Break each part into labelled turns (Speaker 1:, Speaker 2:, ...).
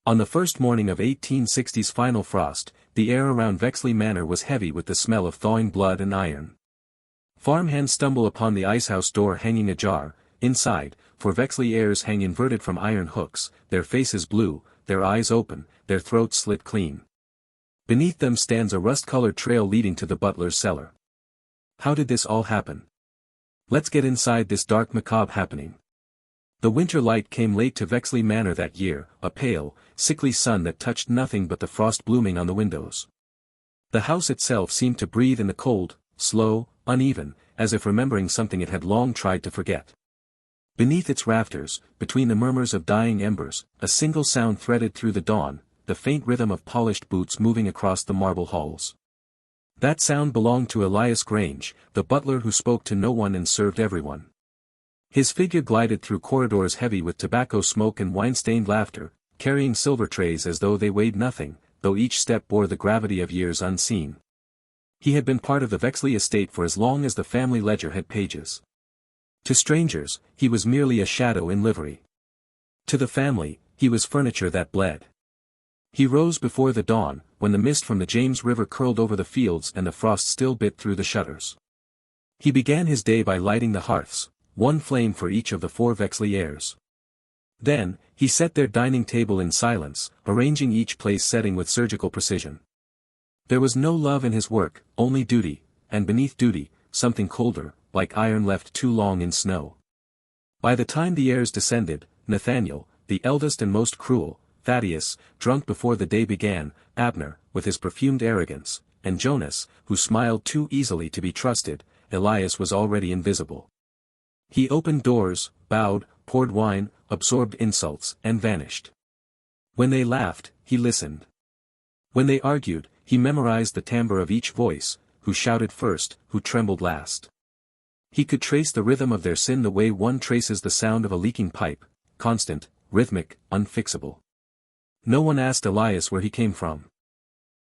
Speaker 1: On the first morning of 1860's final frost, the air around Vexley Manor was heavy with the smell of thawing blood and iron. Farmhands stumble upon the icehouse door hanging ajar. Inside, for Vexley heirs hang inverted from iron hooks, their faces blue, their eyes open, their throats slit clean. Beneath them stands a rust-colored trail leading to the butler's cellar. How did this all happen? Let's get inside this dark macabre happening. The winter light came late to Vexley Manor that year, a pale, sickly sun that touched nothing but the frost blooming on the windows. The house itself seemed to breathe in the cold, slow, uneven, as if remembering something it had long tried to forget. Beneath its rafters, between the murmurs of dying embers, a single sound threaded through the dawn, the faint rhythm of polished boots moving across the marble halls. That sound belonged to Elias Grange, the butler who spoke to no one and served everyone. His figure glided through corridors heavy with tobacco smoke and wine-stained laughter, carrying silver trays as though they weighed nothing, though each step bore the gravity of years unseen. He had been part of the Vexley estate for as long as the family ledger had pages. To strangers, he was merely a shadow in livery. To the family, he was furniture that bled. He rose before the dawn, when the mist from the James River curled over the fields and the frost still bit through the shutters. He began his day by lighting the hearths, one flame for each of the 4 Vexley heirs. Then, he set their dining table in silence, arranging each place setting with surgical precision. There was no love in his work, only duty, and beneath duty, something colder, like iron left too long in snow. By the time the heirs descended, Nathaniel, the eldest and most cruel, Thaddeus, drunk before the day began, Abner, with his perfumed arrogance, and Jonas, who smiled too easily to be trusted, Elias was already invisible. He opened doors, bowed, poured wine, absorbed insults, and vanished. When they laughed, he listened. When they argued, he memorized the timbre of each voice, who shouted first, who trembled last. He could trace the rhythm of their sin the way one traces the sound of a leaking pipe, constant, rhythmic, unfixable. No one asked Elias where he came from.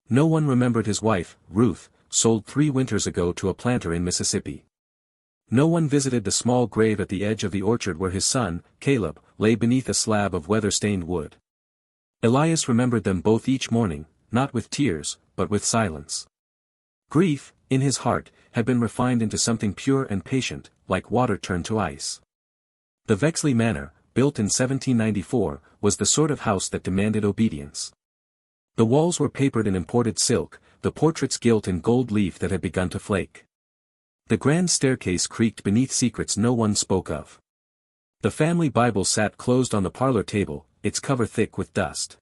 Speaker 1: No one remembered his wife, Ruth, sold 3 winters ago to a planter in Mississippi. No one visited the small grave at the edge of the orchard where his son, Caleb, lay beneath a slab of weather-stained wood. Elias remembered them both each morning, not with tears, but with silence. Grief, in his heart, had been refined into something pure and patient, like water turned to ice. The Vexley Manor, built in 1794, was the sort of house that demanded obedience. The walls were papered in imported silk, the portraits gilt in gold leaf that had begun to flake. The grand staircase creaked beneath secrets no one spoke of. The family Bible sat closed on the parlor table, its cover thick with dust.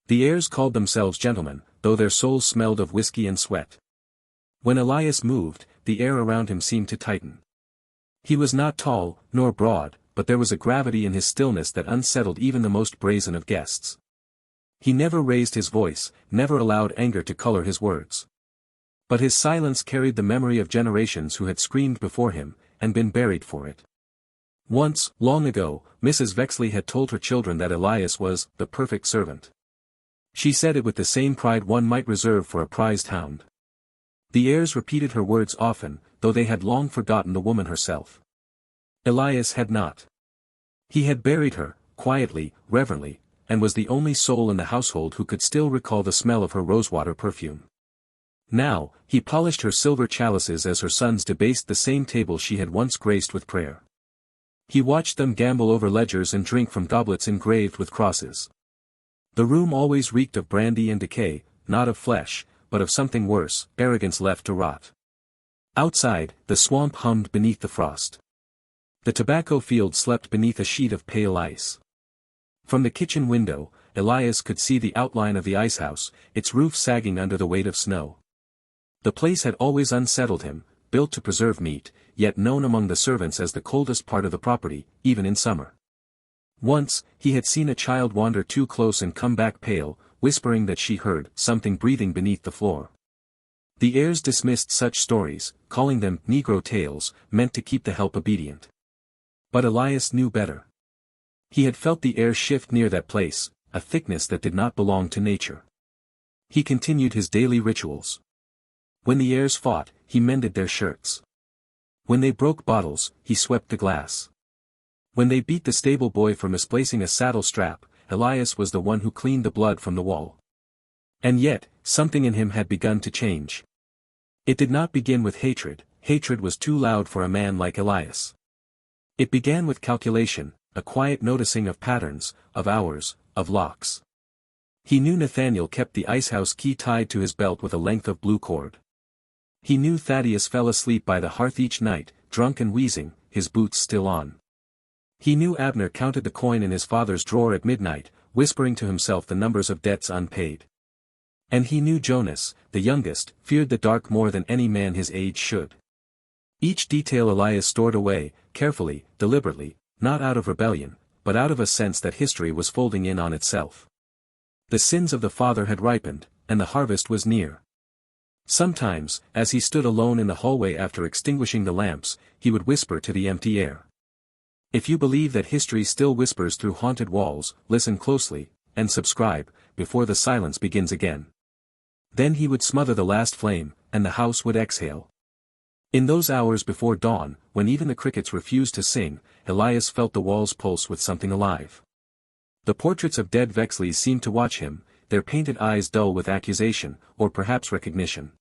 Speaker 1: The heirs called themselves gentlemen, though their souls smelled of whiskey and sweat. When Elias moved, the air around him seemed to tighten. He was not tall, nor broad, but there was a gravity in his stillness that unsettled even the most brazen of guests. He never raised his voice, never allowed anger to color his words. But his silence carried the memory of generations who had screamed before him, and been buried for it. Once, long ago, Mrs. Vexley had told her children that Elias was the perfect servant. She said it with the same pride one might reserve for a prized hound. The heirs repeated her words often, though they had long forgotten the woman herself. Elias had not. He had buried her, quietly, reverently, and was the only soul in the household who could still recall the smell of her rosewater perfume. Now, he polished her silver chalices as her sons debased the same table she had once graced with prayer. He watched them gamble over ledgers and drink from goblets engraved with crosses. The room always reeked of brandy and decay, not of flesh, but of something worse, arrogance left to rot. Outside, the swamp hummed beneath the frost. The tobacco field slept beneath a sheet of pale ice. From the kitchen window, Elias could see the outline of the icehouse, its roof sagging under the weight of snow. The place had always unsettled him, built to preserve meat, yet known among the servants as the coldest part of the property, even in summer. Once, he had seen a child wander too close and come back pale, whispering that she heard something breathing beneath the floor. The heirs dismissed such stories, calling them Negro tales, meant to keep the help obedient. But Elias knew better. He had felt the air shift near that place, a thickness that did not belong to nature. He continued his daily rituals. When the heirs fought, he mended their shirts. When they broke bottles, he swept the glass. When they beat the stable boy for misplacing a saddle strap, Elias was the one who cleaned the blood from the wall. And yet, something in him had begun to change. It did not begin with hatred was too loud for a man like Elias. It began with calculation, a quiet noticing of patterns, of hours, of locks. He knew Nathaniel kept the icehouse key tied to his belt with a length of blue cord. He knew Thaddeus fell asleep by the hearth each night, drunk and wheezing, his boots still on. He knew Abner counted the coin in his father's drawer at midnight, whispering to himself the numbers of debts unpaid. And he knew Jonas, the youngest, feared the dark more than any man his age should. Each detail Elias stored away, carefully, deliberately, not out of rebellion, but out of a sense that history was folding in on itself. The sins of the father had ripened, and the harvest was near. Sometimes, as he stood alone in the hallway after extinguishing the lamps, he would whisper to the empty air. If you believe that history still whispers through haunted walls, listen closely, and subscribe, before the silence begins again. Then he would smother the last flame, and the house would exhale. In those hours before dawn, when even the crickets refused to sing, Elias felt the walls pulse with something alive. The portraits of dead Vexleys seemed to watch him, their painted eyes dull with accusation, or perhaps recognition.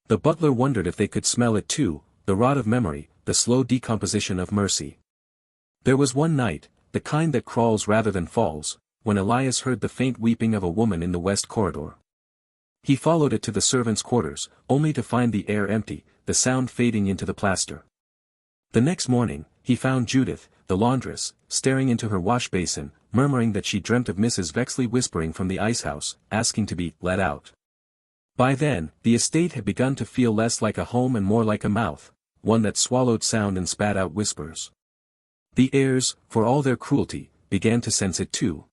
Speaker 1: The butler wondered if they could smell it too, the rot of memory, the slow decomposition of mercy. There was one night, the kind that crawls rather than falls, when Elias heard the faint weeping of a woman in the west corridor. He followed it to the servants' quarters, only to find the air empty, the sound fading into the plaster. The next morning, he found Judith, the laundress, staring into her wash-basin, murmuring that she dreamt of Mrs. Vexley whispering from the icehouse, asking to be let out. By then, the estate had begun to feel less like a home and more like a mouth, one that swallowed sound and spat out whispers. The heirs, for all their cruelty, began to sense it too.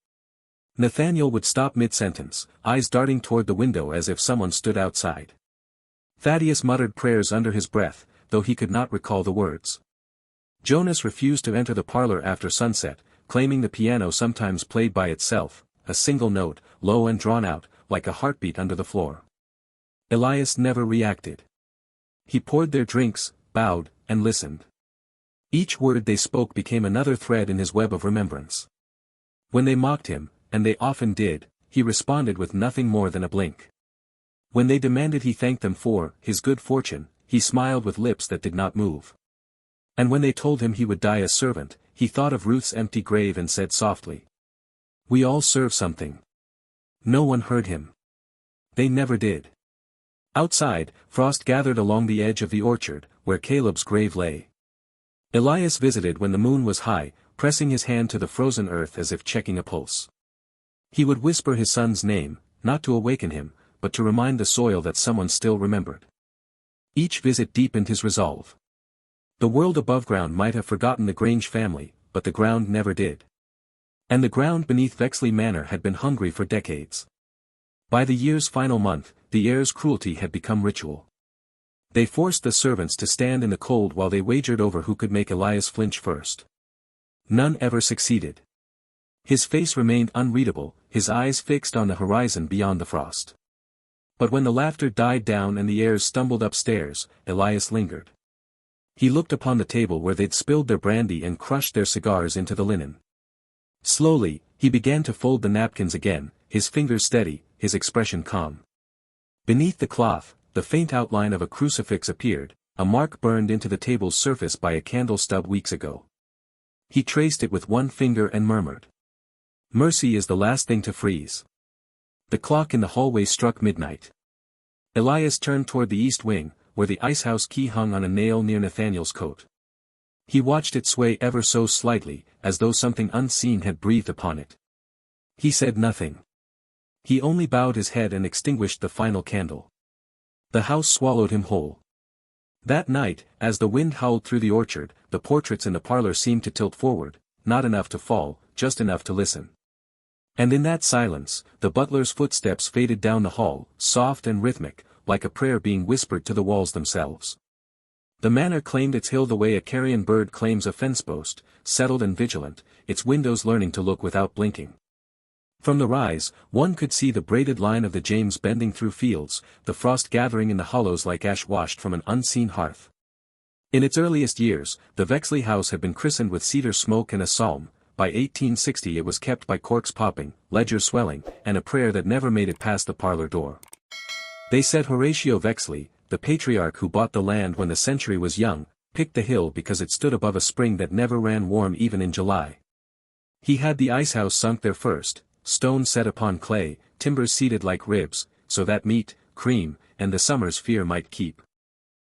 Speaker 1: Nathaniel would stop mid-sentence, eyes darting toward the window as if someone stood outside. Thaddeus muttered prayers under his breath, though he could not recall the words. Jonas refused to enter the parlor after sunset, claiming the piano sometimes played by itself, a single note, low and drawn out, like a heartbeat under the floor. Elias never reacted. He poured their drinks, bowed, and listened. Each word they spoke became another thread in his web of remembrance. When they mocked him, and they often did, he responded with nothing more than a blink. When they demanded he thank them for his good fortune, he smiled with lips that did not move. And when they told him he would die a servant, he thought of Ruth's empty grave and said softly, "We all serve something." No one heard him. They never did. Outside, frost gathered along the edge of the orchard, where Caleb's grave lay. Elias visited when the moon was high, pressing his hand to the frozen earth as if checking a pulse. He would whisper his son's name, not to awaken him, but to remind the soil that someone still remembered. Each visit deepened his resolve. The world above ground might have forgotten the Grange family, but the ground never did. And the ground beneath Vexley Manor had been hungry for decades. By the year's final month, the heirs' cruelty had become ritual. They forced the servants to stand in the cold while they wagered over who could make Elias flinch first. None ever succeeded. His face remained unreadable, his eyes fixed on the horizon beyond the frost. But when the laughter died down and the heirs stumbled upstairs, Elias lingered. He looked upon the table where they'd spilled their brandy and crushed their cigars into the linen. Slowly, he began to fold the napkins again, his fingers steady, his expression calm. Beneath the cloth, the faint outline of a crucifix appeared, a mark burned into the table's surface by a candle stub weeks ago. He traced it with one finger and murmured, "Mercy is the last thing to freeze." The clock in the hallway struck midnight. Elias turned toward the east wing, where the icehouse key hung on a nail near Nathaniel's coat. He watched it sway ever so slightly, as though something unseen had breathed upon it. He said nothing. He only bowed his head and extinguished the final candle. The house swallowed him whole. That night, as the wind howled through the orchard, the portraits in the parlor seemed to tilt forward, not enough to fall, just enough to listen. And in that silence, the butler's footsteps faded down the hall, soft and rhythmic, like a prayer being whispered to the walls themselves. The manor claimed its hill the way a carrion bird claims a fence post, settled and vigilant, its windows learning to look without blinking. From the rise, one could see the braided line of the James bending through fields, the frost gathering in the hollows like ash washed from an unseen hearth. In its earliest years, the Vexley house had been christened with cedar smoke and a psalm, by 1860 it was kept by corks popping, ledgers swelling, and a prayer that never made it past the parlor door. They said Horatio Vexley, the patriarch who bought the land when the century was young, picked the hill because it stood above a spring that never ran warm even in July. He had the icehouse sunk there first, stone set upon clay, timbers seated like ribs, so that meat, cream, and the summer's fear might keep.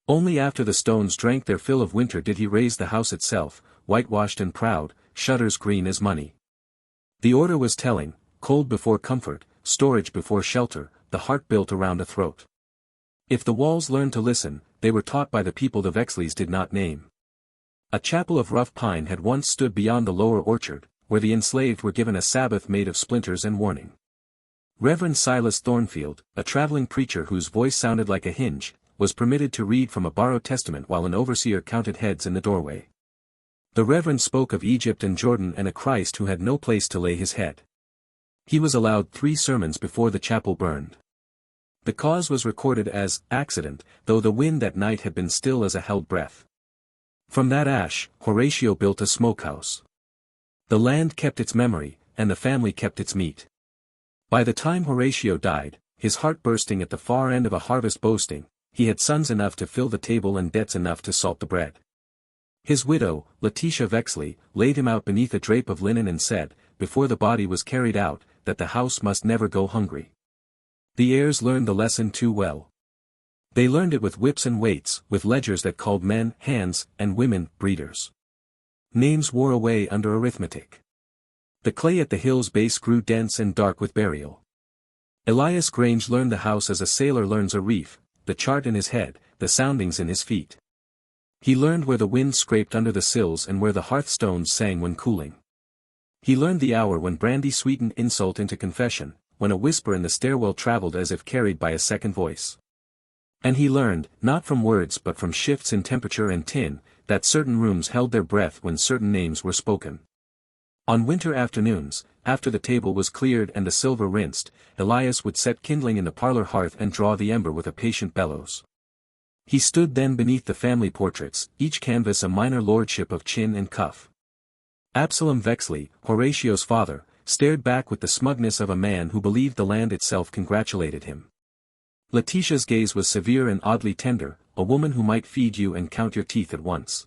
Speaker 1: Only after the stones drank their fill of winter did he raise the house itself, whitewashed and proud, shutters green as money. The order was telling, cold before comfort, storage before shelter, the heart built around a throat. If the walls learned to listen, they were taught by the people the Vexleys did not name. A chapel of rough pine had once stood beyond the lower orchard, where the enslaved were given a Sabbath made of splinters and warning. Reverend Silas Thornfield, a traveling preacher whose voice sounded like a hinge, was permitted to read from a borrowed testament while an overseer counted heads in the doorway. The Reverend spoke of Egypt and Jordan and a Christ who had no place to lay his head. He was allowed 3 sermons before the chapel burned. The cause was recorded as accident, though the wind that night had been still as a held breath. From that ash, Horatio built a smokehouse. The land kept its memory, and the family kept its meat. By the time Horatio died, his heart bursting at the far end of a harvest boasting, he had sons enough to fill the table and debts enough to salt the bread. His widow, Letitia Vexley, laid him out beneath a drape of linen and said, before the body was carried out, that the house must never go hungry. The heirs learned the lesson too well. They learned it with whips and weights, with ledgers that called men hands, and women breeders. Names wore away under arithmetic. The clay at the hill's base grew dense and dark with burial. Elias Grange learned the house as a sailor learns a reef, the chart in his head, the soundings in his feet. He learned where the wind scraped under the sills and where the hearthstones sang when cooling. He learned the hour when brandy sweetened insult into confession, when a whisper in the stairwell traveled as if carried by a second voice. And he learned, not from words but from shifts in temperature and tin, that certain rooms held their breath when certain names were spoken. On winter afternoons, after the table was cleared and the silver rinsed, Elias would set kindling in the parlor hearth and draw the ember with a patient bellows. He stood then beneath the family portraits, each canvas a minor lordship of chin and cuff. Absalom Vexley, Horatio's father, stared back with the smugness of a man who believed the land itself congratulated him. Letitia's gaze was severe and oddly tender, a woman who might feed you and count your teeth at once.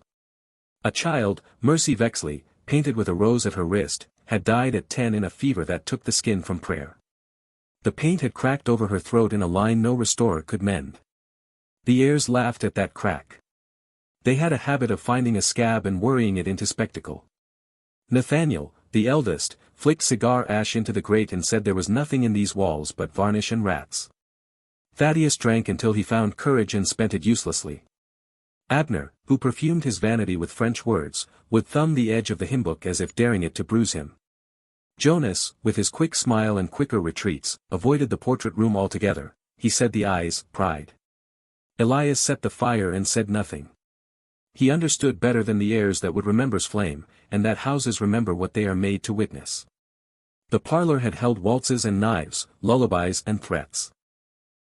Speaker 1: A child, Mercy Vexley, painted with a rose at her wrist, had died at 10 in a fever that took the skin from prayer. The paint had cracked over her throat in a line no restorer could mend. The heirs laughed at that crack. They had a habit of finding a scab and worrying it into spectacle. Nathaniel, the eldest, flicked cigar ash into the grate and said there was nothing in these walls but varnish and rats. Thaddeus drank until he found courage and spent it uselessly. Abner, who perfumed his vanity with French words, would thumb the edge of the hymnbook as if daring it to bruise him. Jonas, with his quick smile and quicker retreats, avoided the portrait room altogether. He said the eyes, pride. Elias set the fire and said nothing. He understood better than the heirs that wood remembers flame, and that houses remember what they are made to witness. The parlor had held waltzes and knives, lullabies and threats.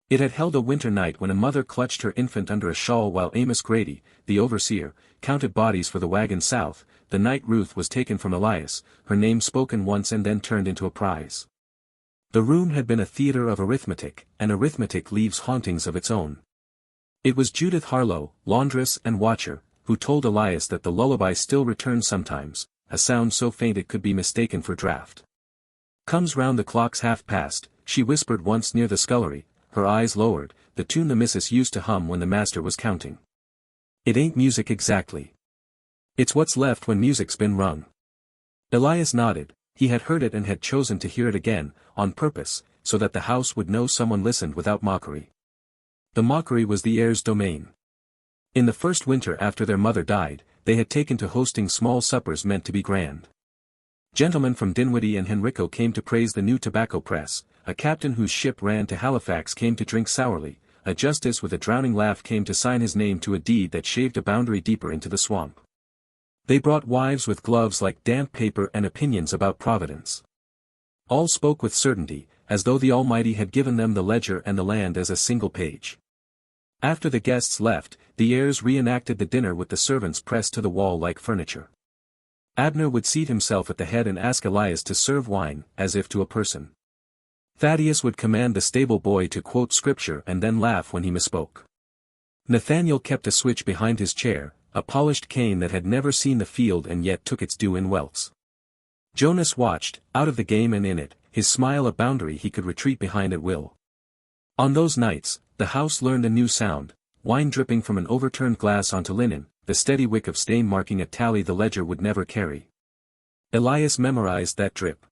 Speaker 1: It had held a winter night when a mother clutched her infant under a shawl while Amos Grady, the overseer, counted bodies for the wagon south. The night Ruth was taken from Elias, her name spoken once and then turned into a prize. The room had been a theater of arithmetic, and arithmetic leaves hauntings of its own. It was Judith Harlow, laundress and watcher, who told Elias that the lullaby still returned sometimes, a sound so faint it could be mistaken for draught. Comes round the clock's half past, she whispered once near the scullery, her eyes lowered, the tune the missus used to hum when the master was counting. It ain't music exactly. It's what's left when music's been rung. Elias nodded. He had heard it and had chosen to hear it again, on purpose, so that the house would know someone listened without mockery. The mockery was the heirs' domain. In the first winter after their mother died, they had taken to hosting small suppers meant to be grand. Gentlemen from Dinwiddie and Henrico came to praise the new tobacco press, a captain whose ship ran to Halifax came to drink sourly, a justice with a drowning laugh came to sign his name to a deed that shaved a boundary deeper into the swamp. They brought wives with gloves like damp paper and opinions about Providence. All spoke with certainty, as though the Almighty had given them the ledger and the land as a single page. After the guests left, the heirs reenacted the dinner with the servants pressed to the wall like furniture. Abner would seat himself at the head and ask Elias to serve wine, as if to a person. Thaddeus would command the stable boy to quote scripture and then laugh when he misspoke. Nathaniel kept a switch behind his chair, a polished cane that had never seen the field and yet took its due in welts. Jonas watched, out of the game and in it, his smile a boundary he could retreat behind at will. On those nights, the house learned a new sound, wine dripping from an overturned glass onto linen, the steady wick of stain marking a tally the ledger would never carry. Elias memorized that drip.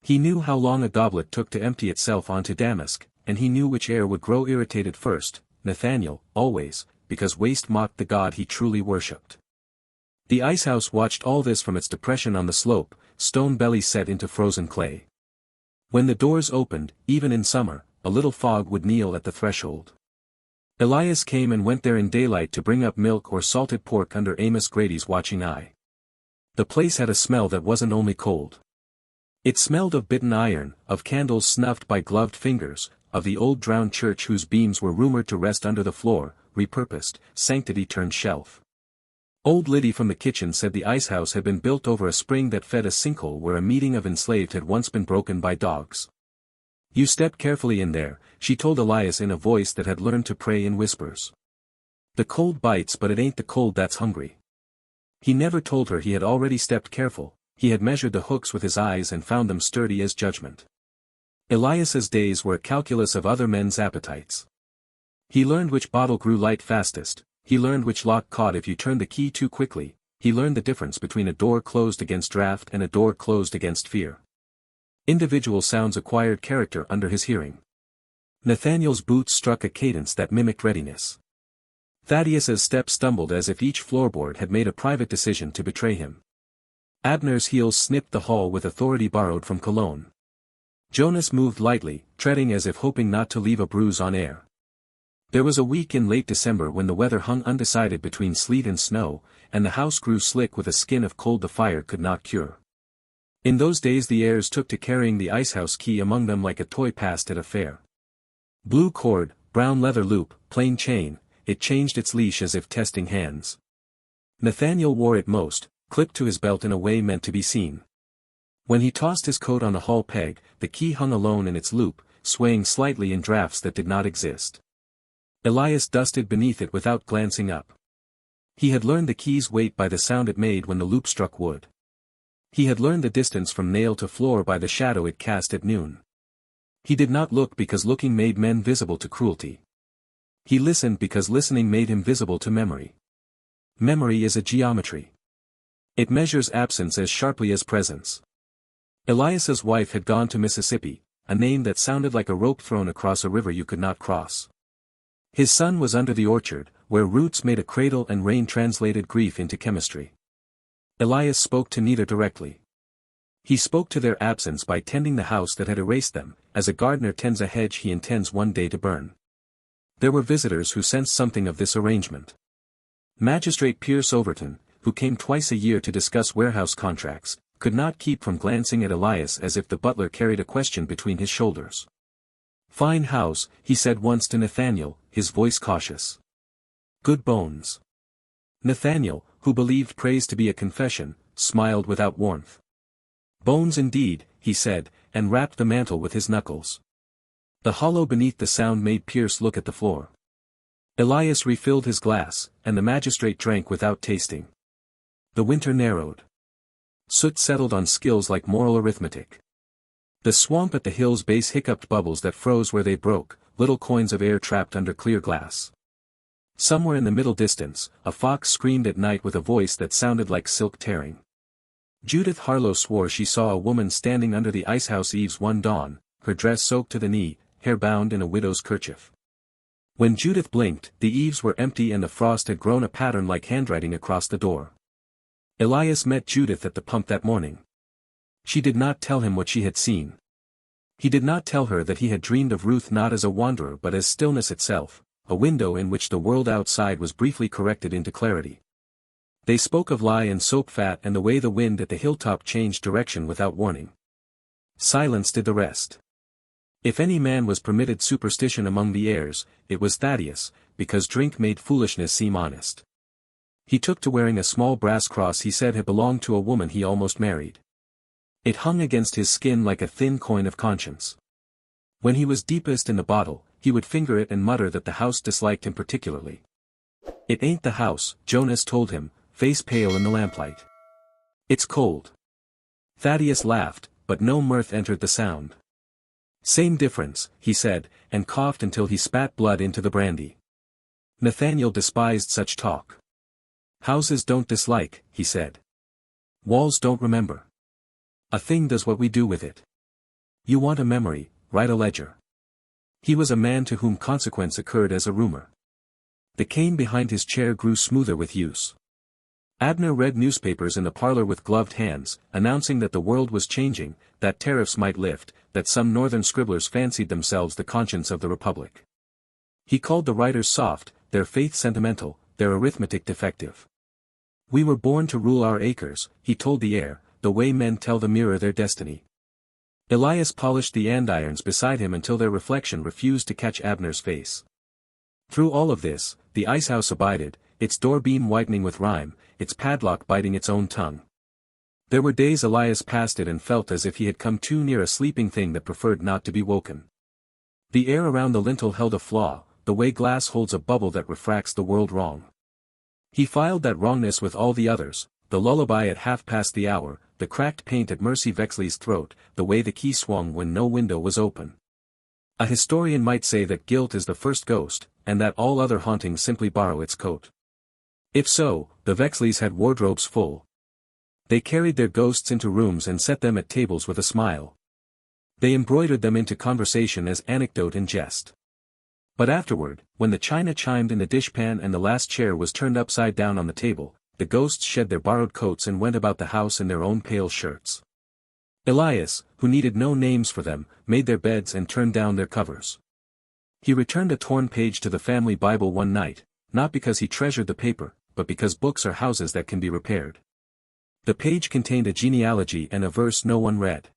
Speaker 1: He knew how long a goblet took to empty itself onto damask, and he knew which heir would grow irritated first, Nathaniel, always, because waste mocked the god he truly worshipped. The icehouse watched all this from its depression on the slope, stone belly set into frozen clay. When the doors opened, even in summer, a little fog would kneel at the threshold. Elias came and went there in daylight to bring up milk or salted pork under Amos Grady's watching eye. The place had a smell that wasn't only cold. It smelled of bitten iron, of candles snuffed by gloved fingers, of the old drowned church whose beams were rumored to rest under the floor, repurposed, sanctity turned shelf. Old Liddy from the kitchen said the icehouse had been built over a spring that fed a sinkhole where a meeting of enslaved had once been broken by dogs. You step carefully in there, she told Elias in a voice that had learned to pray in whispers. The cold bites, but it ain't the cold that's hungry. He never told her he had already stepped careful, he had measured the hooks with his eyes and found them sturdy as judgment. Elias's days were a calculus of other men's appetites. He learned which bottle grew light fastest, he learned which lock caught if you turned the key too quickly, he learned the difference between a door closed against draught and a door closed against fear. Individual sounds acquired character under his hearing. Nathaniel's boots struck a cadence that mimicked readiness. Thaddeus's steps stumbled as if each floorboard had made a private decision to betray him. Abner's heels snipped the hall with authority borrowed from Cologne. Jonas moved lightly, treading as if hoping not to leave a bruise on air. There was a week in late December when the weather hung undecided between sleet and snow, and the house grew slick with a skin of cold the fire could not cure. In those days the heirs took to carrying the icehouse key among them like a toy passed at a fair. Blue cord, brown leather loop, plain chain, it changed its leash as if testing hands. Nathaniel wore it most, clipped to his belt in a way meant to be seen. When he tossed his coat on the hall peg, the key hung alone in its loop, swaying slightly in drafts that did not exist. Elias dusted beneath it without glancing up. He had learned the key's weight by the sound it made when the loop struck wood. He had learned the distance from nail to floor by the shadow it cast at noon. He did not look because looking made men visible to cruelty. He listened because listening made him visible to memory. Memory is a geometry. It measures absence as sharply as presence. Elias's wife had gone to Mississippi, a name that sounded like a rope thrown across a river you could not cross. His son was under the orchard, where roots made a cradle and rain translated grief into chemistry. Elias spoke to neither directly. He spoke to their absence by tending the house that had erased them, as a gardener tends a hedge he intends one day to burn. There were visitors who sensed something of this arrangement. Magistrate Pierce Overton, who came twice a year to discuss warehouse contracts, could not keep from glancing at Elias as if the butler carried a question between his shoulders. "Fine house," he said once to Nathaniel, his voice cautious. "Good bones." Nathaniel, who believed praise to be a confession, smiled without warmth. "Bones indeed," he said, and rapped the mantel with his knuckles. The hollow beneath the sound made Pierce look at the floor. Elias refilled his glass, and the magistrate drank without tasting. The winter narrowed. Soot settled on skills like moral arithmetic. The swamp at the hill's base hiccuped bubbles that froze where they broke, little coins of air trapped under clear glass. Somewhere in the middle distance, a fox screamed at night with a voice that sounded like silk tearing. Judith Harlow swore she saw a woman standing under the icehouse eaves one dawn, her dress soaked to the knee, hair bound in a widow's kerchief. When Judith blinked, the eaves were empty and the frost had grown a pattern like handwriting across the door. Elias met Judith at the pump that morning. She did not tell him what she had seen. He did not tell her that he had dreamed of Ruth not as a wanderer but as stillness itself, a window in which the world outside was briefly corrected into clarity. They spoke of lye and soap fat and the way the wind at the hilltop changed direction without warning. Silence did the rest. If any man was permitted superstition among the heirs, it was Thaddeus, because drink made foolishness seem honest. He took to wearing a small brass cross he said had belonged to a woman he almost married. It hung against his skin like a thin coin of conscience. When he was deepest in the bottle, he would finger it and mutter that the house disliked him particularly. "It ain't the house," Jonas told him, face pale in the lamplight. "It's cold." Thaddeus laughed, but no mirth entered the sound. "Same difference," he said, and coughed until he spat blood into the brandy. Nathaniel despised such talk. "Houses don't dislike," he said. "Walls don't remember. A thing does what we do with it. You want a memory, write a ledger." He was a man to whom consequence occurred as a rumor. The cane behind his chair grew smoother with use. Abner read newspapers in the parlor with gloved hands, announcing that the world was changing, that tariffs might lift, that some northern scribblers fancied themselves the conscience of the republic. He called the writers soft, their faith sentimental, their arithmetic defective. "We were born to rule our acres," he told the heir, the way men tell the mirror their destiny. Elias polished the andirons beside him until their reflection refused to catch Abner's face. Through all of this, the icehouse abided, its door beam whitening with rime, its padlock biting its own tongue. There were days Elias passed it and felt as if he had come too near a sleeping thing that preferred not to be woken. The air around the lintel held a flaw, the way glass holds a bubble that refracts the world wrong. He filed that wrongness with all the others, the lullaby at half past the hour, the cracked paint at Mercy Vexley's throat, the way the key swung when no window was open. A historian might say that guilt is the first ghost, and that all other hauntings simply borrow its coat. If so, the Vexleys had wardrobes full. They carried their ghosts into rooms and set them at tables with a smile. They embroidered them into conversation as anecdote and jest. But afterward, when the china chimed in the dishpan and the last chair was turned upside down on the table, the ghosts shed their borrowed coats and went about the house in their own pale shirts. Elias, who needed no names for them, made their beds and turned down their covers. He returned a torn page to the family Bible one night, not because he treasured the paper, but because books are houses that can be repaired. The page contained a genealogy and a verse no one read.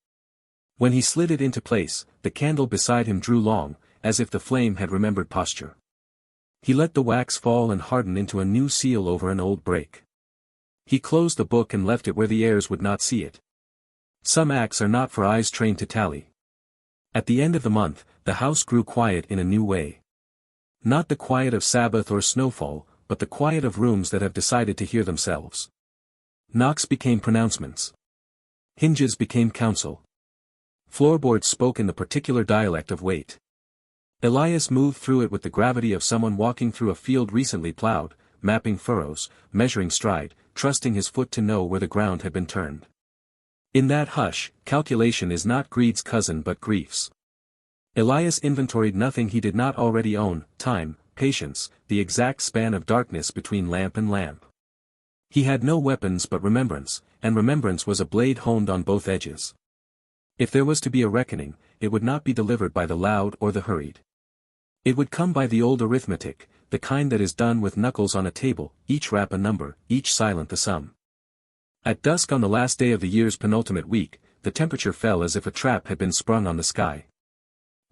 Speaker 1: When he slid it into place, the candle beside him drew long, as if the flame had remembered posture. He let the wax fall and harden into a new seal over an old break. He closed the book and left it where the heirs would not see it. Some acts are not for eyes trained to tally. At the end of the month, the house grew quiet in a new way. Not the quiet of Sabbath or snowfall, but the quiet of rooms that have decided to hear themselves. Knocks became pronouncements. Hinges became counsel. Floorboards spoke in the particular dialect of weight. Elias moved through it with the gravity of someone walking through a field recently plowed, mapping furrows, measuring stride, trusting his foot to know where the ground had been turned. In that hush, calculation is not greed's cousin but grief's. Elias inventoried nothing he did not already own: time, patience, the exact span of darkness between lamp and lamp. He had no weapons but remembrance, and remembrance was a blade honed on both edges. If there was to be a reckoning, it would not be delivered by the loud or the hurried. It would come by the old arithmetic, the kind that is done with knuckles on a table, each rap a number, each silent the sum. At dusk on the last day of the year's penultimate week, the temperature fell as if a trap had been sprung on the sky.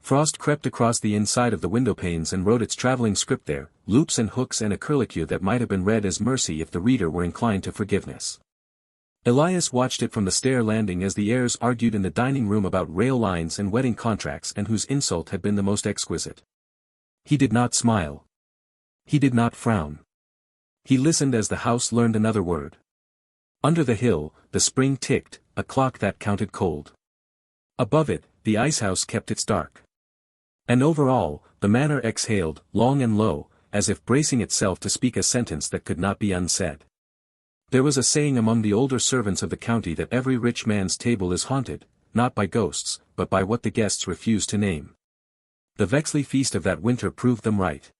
Speaker 1: Frost crept across the inside of the window panes and wrote its traveling script there, loops and hooks and a curlicue that might have been read as mercy if the reader were inclined to forgiveness. Elias watched it from the stair landing as the heirs argued in the dining room about rail lines and wedding contracts and whose insult had been the most exquisite. He did not smile. He did not frown. He listened as the house learned another word. Under the hill, the spring ticked, a clock that counted cold. Above it, the icehouse kept its dark. And over all, the manor exhaled, long and low, as if bracing itself to speak a sentence that could not be unsaid. There was a saying among the older servants of the county that every rich man's table is haunted, not by ghosts, but by what the guests refuse to name. The Vexley feast of that winter proved them right.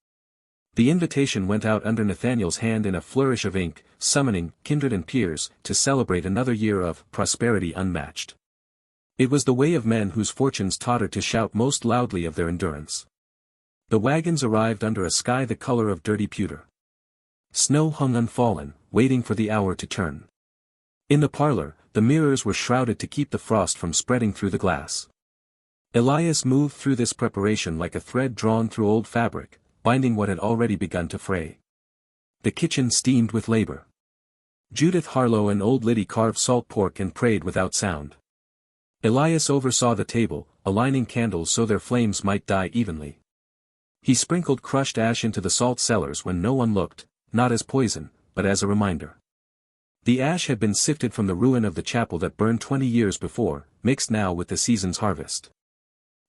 Speaker 1: The invitation went out under Nathaniel's hand in a flourish of ink, summoning kindred and peers to celebrate another year of prosperity unmatched. It was the way of men whose fortunes tottered to shout most loudly of their endurance. The wagons arrived under a sky the color of dirty pewter. Snow hung unfallen, waiting for the hour to turn. In the parlor, the mirrors were shrouded to keep the frost from spreading through the glass. Elias moved through this preparation like a thread drawn through old fabric, binding what had already begun to fray. The kitchen steamed with labor. Judith Harlow and old Liddy carved salt pork and prayed without sound. Elias oversaw the table, aligning candles so their flames might die evenly. He sprinkled crushed ash into the salt cellars when no one looked, not as poison, but as a reminder. The ash had been sifted from the ruin of the chapel that burned 20 years before, mixed now with the season's harvest.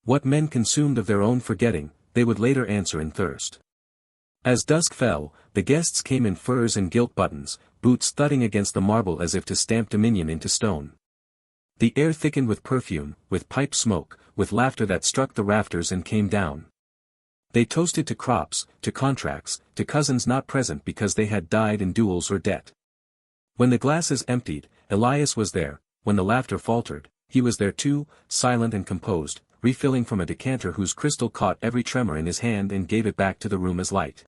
Speaker 1: What men consumed of their own forgetting, they would later answer in thirst. As dusk fell, the guests came in furs and gilt buttons, boots thudding against the marble as if to stamp dominion into stone. The air thickened with perfume, with pipe smoke, with laughter that struck the rafters and came down. They toasted to crops, to contracts, to cousins not present because they had died in duels or debt. When the glasses emptied, Elias was there; when the laughter faltered, he was there too, silent and composed, refilling from a decanter whose crystal caught every tremor in his hand and gave it back to the room as light.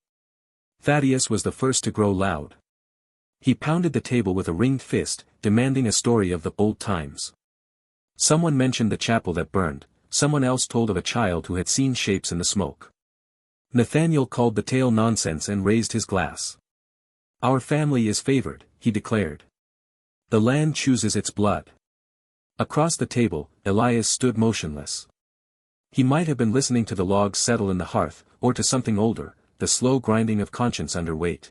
Speaker 1: Thaddeus was the first to grow loud. He pounded the table with a ringed fist, demanding a story of the old times. Someone mentioned the chapel that burned, someone else told of a child who had seen shapes in the smoke. Nathaniel called the tale nonsense and raised his glass. "Our family is favored," he declared. "The land chooses its blood." Across the table, Elias stood motionless. He might have been listening to the logs settle in the hearth, or to something older, the slow grinding of conscience under weight.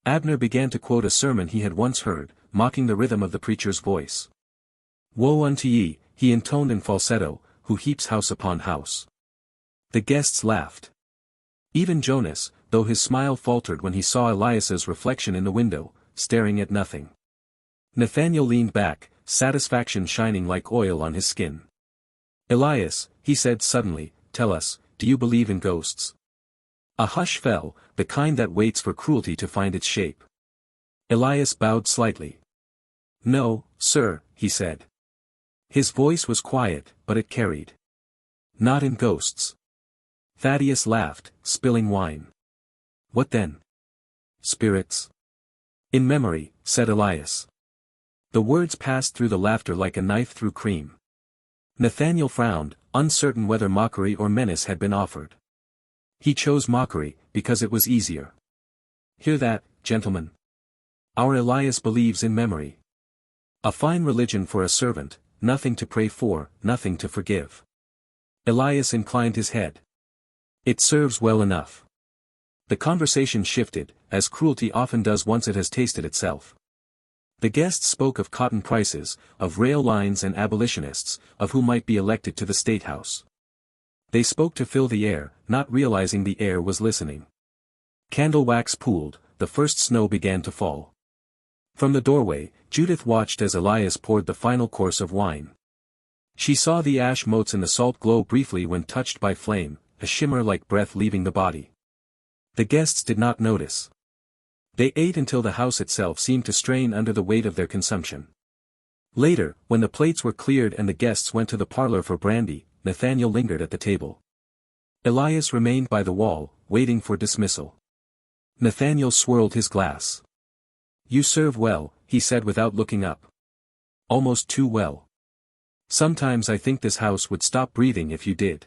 Speaker 1: Abner began to quote a sermon he had once heard, mocking the rhythm of the preacher's voice. "Woe unto ye," he intoned in falsetto, "who heaps house upon house." The guests laughed. Even Jonas, though his smile faltered when he saw Elias's reflection in the window, staring at nothing. Nathaniel leaned back, satisfaction shining like oil on his skin. "Elias," he said suddenly, "tell us, do you believe in ghosts?" A hush fell, the kind that waits for cruelty to find its shape. Elias bowed slightly. "No, sir," he said. His voice was quiet, but it carried. "Not in ghosts." Thaddeus laughed, spilling wine. "What then?" "Spirits." "In memory," said Elias. The words passed through the laughter like a knife through cream. Nathaniel frowned, uncertain whether mockery or menace had been offered. He chose mockery, because it was easier. "Hear that, gentlemen? Our Elias believes in memory. A fine religion for a servant, nothing to pray for, nothing to forgive." Elias inclined his head. "It serves well enough." The conversation shifted, as cruelty often does once it has tasted itself. The guests spoke of cotton prices, of rail lines and abolitionists, of who might be elected to the State House. They spoke to fill the air, not realizing the air was listening. Candle wax pooled, the first snow began to fall. From the doorway, Judith watched as Elias poured the final course of wine. She saw the ash motes in the salt glow briefly when touched by flame, a shimmer like breath leaving the body. The guests did not notice. They ate until the house itself seemed to strain under the weight of their consumption. Later, when the plates were cleared and the guests went to the parlor for brandy, Nathaniel lingered at the table. Elias remained by the wall, waiting for dismissal. Nathaniel swirled his glass. "You serve well," he said without looking up. "Almost too well. Sometimes I think this house would stop breathing if you did."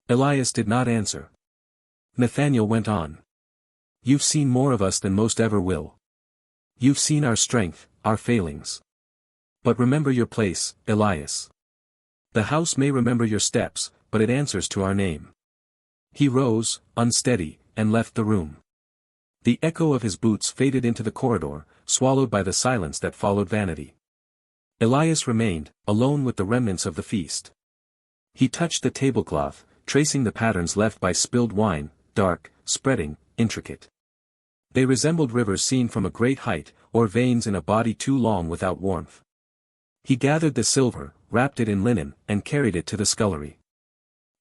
Speaker 1: Elias did not answer. Nathaniel went on. "You've seen more of us than most ever will. You've seen our strength, our failings. But remember your place, Elias. The house may remember your steps, but it answers to our name." He rose, unsteady, and left the room. The echo of his boots faded into the corridor, swallowed by the silence that followed vanity. Elias remained, alone with the remnants of the feast. He touched the tablecloth, tracing the patterns left by spilled wine, dark, spreading, intricate. They resembled rivers seen from a great height, or veins in a body too long without warmth. He gathered the silver, wrapped it in linen, and carried it to the scullery.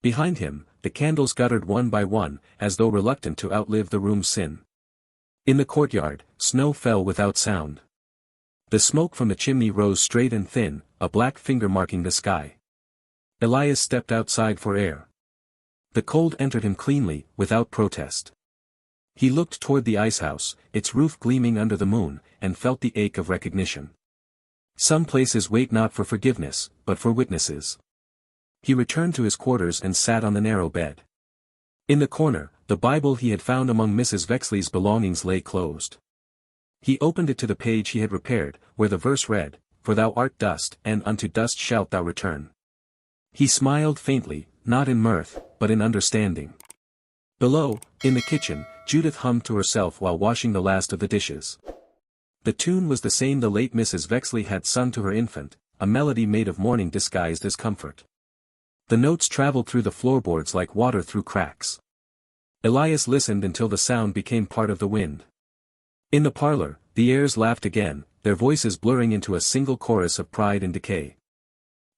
Speaker 1: Behind him, the candles guttered one by one, as though reluctant to outlive the room's sin. In the courtyard, snow fell without sound. The smoke from the chimney rose straight and thin, a black finger marking the sky. Elias stepped outside for air. The cold entered him cleanly, without protest. He looked toward the icehouse, its roof gleaming under the moon, and felt the ache of recognition. Some places wait not for forgiveness, but for witnesses. He returned to his quarters and sat on the narrow bed. In the corner, the Bible he had found among Mrs. Vexley's belongings lay closed. He opened it to the page he had repaired, where the verse read, "For thou art dust, and unto dust shalt thou return." He smiled faintly, not in mirth, but in understanding. Below, in the kitchen, Judith hummed to herself while washing the last of the dishes. The tune was the same the late Mrs. Vexley had sung to her infant, a melody made of mourning disguised as comfort. The notes traveled through the floorboards like water through cracks. Elias listened until the sound became part of the wind. In the parlor, the heirs laughed again, their voices blurring into a single chorus of pride and decay.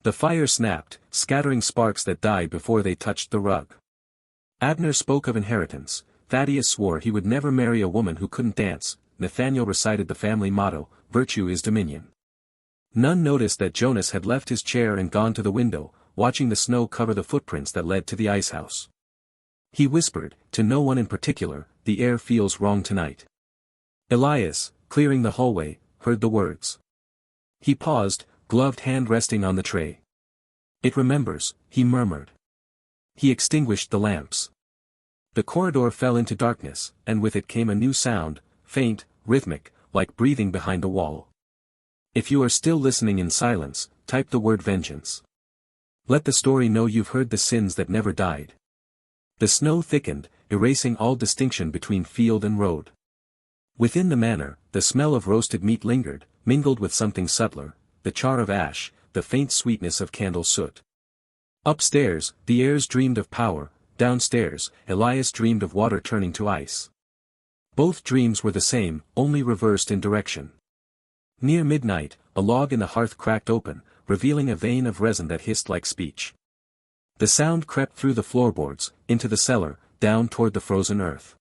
Speaker 1: The fire snapped, scattering sparks that died before they touched the rug. Abner spoke of inheritance, Thaddeus swore he would never marry a woman who couldn't dance, Nathaniel recited the family motto, "Virtue is dominion." None noticed that Jonas had left his chair and gone to the window, watching the snow cover the footprints that led to the icehouse. He whispered, to no one in particular, "The air feels wrong tonight." Elias, clearing the hallway, heard the words. He paused, gloved hand resting on the tray. "It remembers," he murmured. He extinguished the lamps. The corridor fell into darkness, and with it came a new sound, faint, rhythmic, like breathing behind a wall. If you are still listening in silence, type the word vengeance. Let the story know you've heard the sins that never died. The snow thickened, erasing all distinction between field and road. Within the manor, the smell of roasted meat lingered, mingled with something subtler, the char of ash, the faint sweetness of candle soot. Upstairs, the heirs dreamed of power, downstairs, Elias dreamed of water turning to ice. Both dreams were the same, only reversed in direction. Near midnight, a log in the hearth cracked open, revealing a vein of resin that hissed like speech. The sound crept through the floorboards, into the cellar, down toward the frozen earth.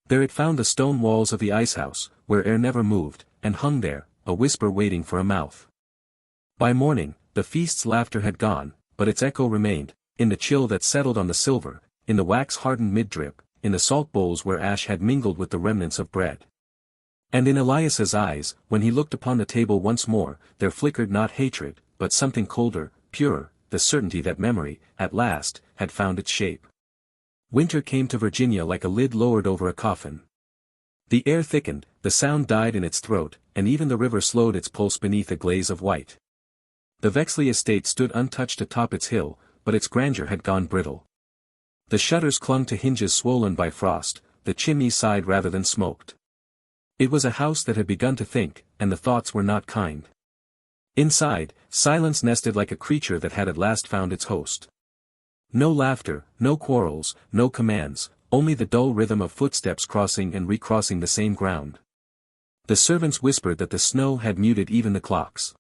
Speaker 1: There it found the stone walls of the icehouse, where air never moved, and hung there, a whisper waiting for a mouth. By morning, the feast's laughter had gone, but its echo remained, in the chill that settled on the silver, in the wax-hardened mid-drip, in the salt bowls where ash had mingled with the remnants of bread. And in Elias's eyes, when he looked upon the table once more, there flickered not hatred, but something colder, purer, the certainty that memory, at last, had found its shape. Winter came to Virginia like a lid lowered over a coffin. The air thickened, the sound died in its throat, and even the river slowed its pulse beneath a glaze of white. The Vexley estate stood untouched atop its hill, but its grandeur had gone brittle. The shutters clung to hinges swollen by frost, the chimney sighed rather than smoked. It was a house that had begun to think, and the thoughts were not kind. Inside, silence nested like a creature that had at last found its host. No laughter, no quarrels, no commands, only the dull rhythm of footsteps crossing and recrossing the same ground. The servants whispered that the snow had muted even the clocks.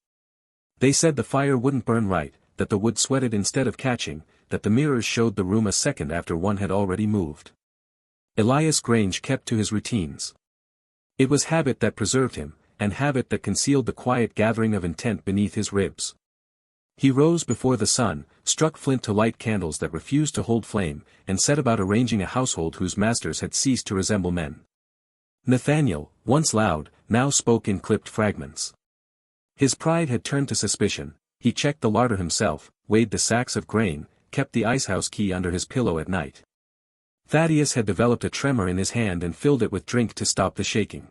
Speaker 1: They said the fire wouldn't burn right, that the wood sweated instead of catching, that the mirrors showed the room a second after one had already moved. Elias Grange kept to his routines. It was habit that preserved him, and habit that concealed the quiet gathering of intent beneath his ribs. He rose before the sun, struck flint to light candles that refused to hold flame, and set about arranging a household whose masters had ceased to resemble men. Nathaniel, once loud, now spoke in clipped fragments. His pride had turned to suspicion. He checked the larder himself, weighed the sacks of grain, kept the icehouse key under his pillow at night. Thaddeus had developed a tremor in his hand and filled it with drink to stop the shaking.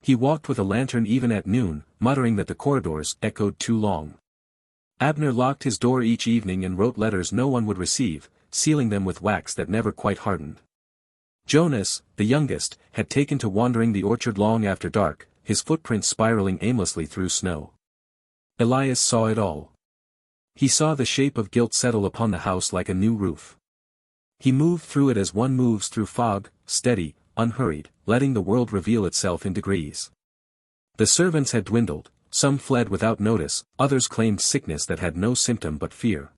Speaker 1: He walked with a lantern even at noon, muttering that the corridors echoed too long. Abner locked his door each evening and wrote letters no one would receive, sealing them with wax that never quite hardened. Jonas, the youngest, had taken to wandering the orchard long after dark, his footprints spiraling aimlessly through snow. Elias saw it all. He saw the shape of guilt settle upon the house like a new roof. He moved through it as one moves through fog, steady, unhurried, letting the world reveal itself in degrees. The servants had dwindled, some fled without notice, others claimed sickness that had no symptom but fear.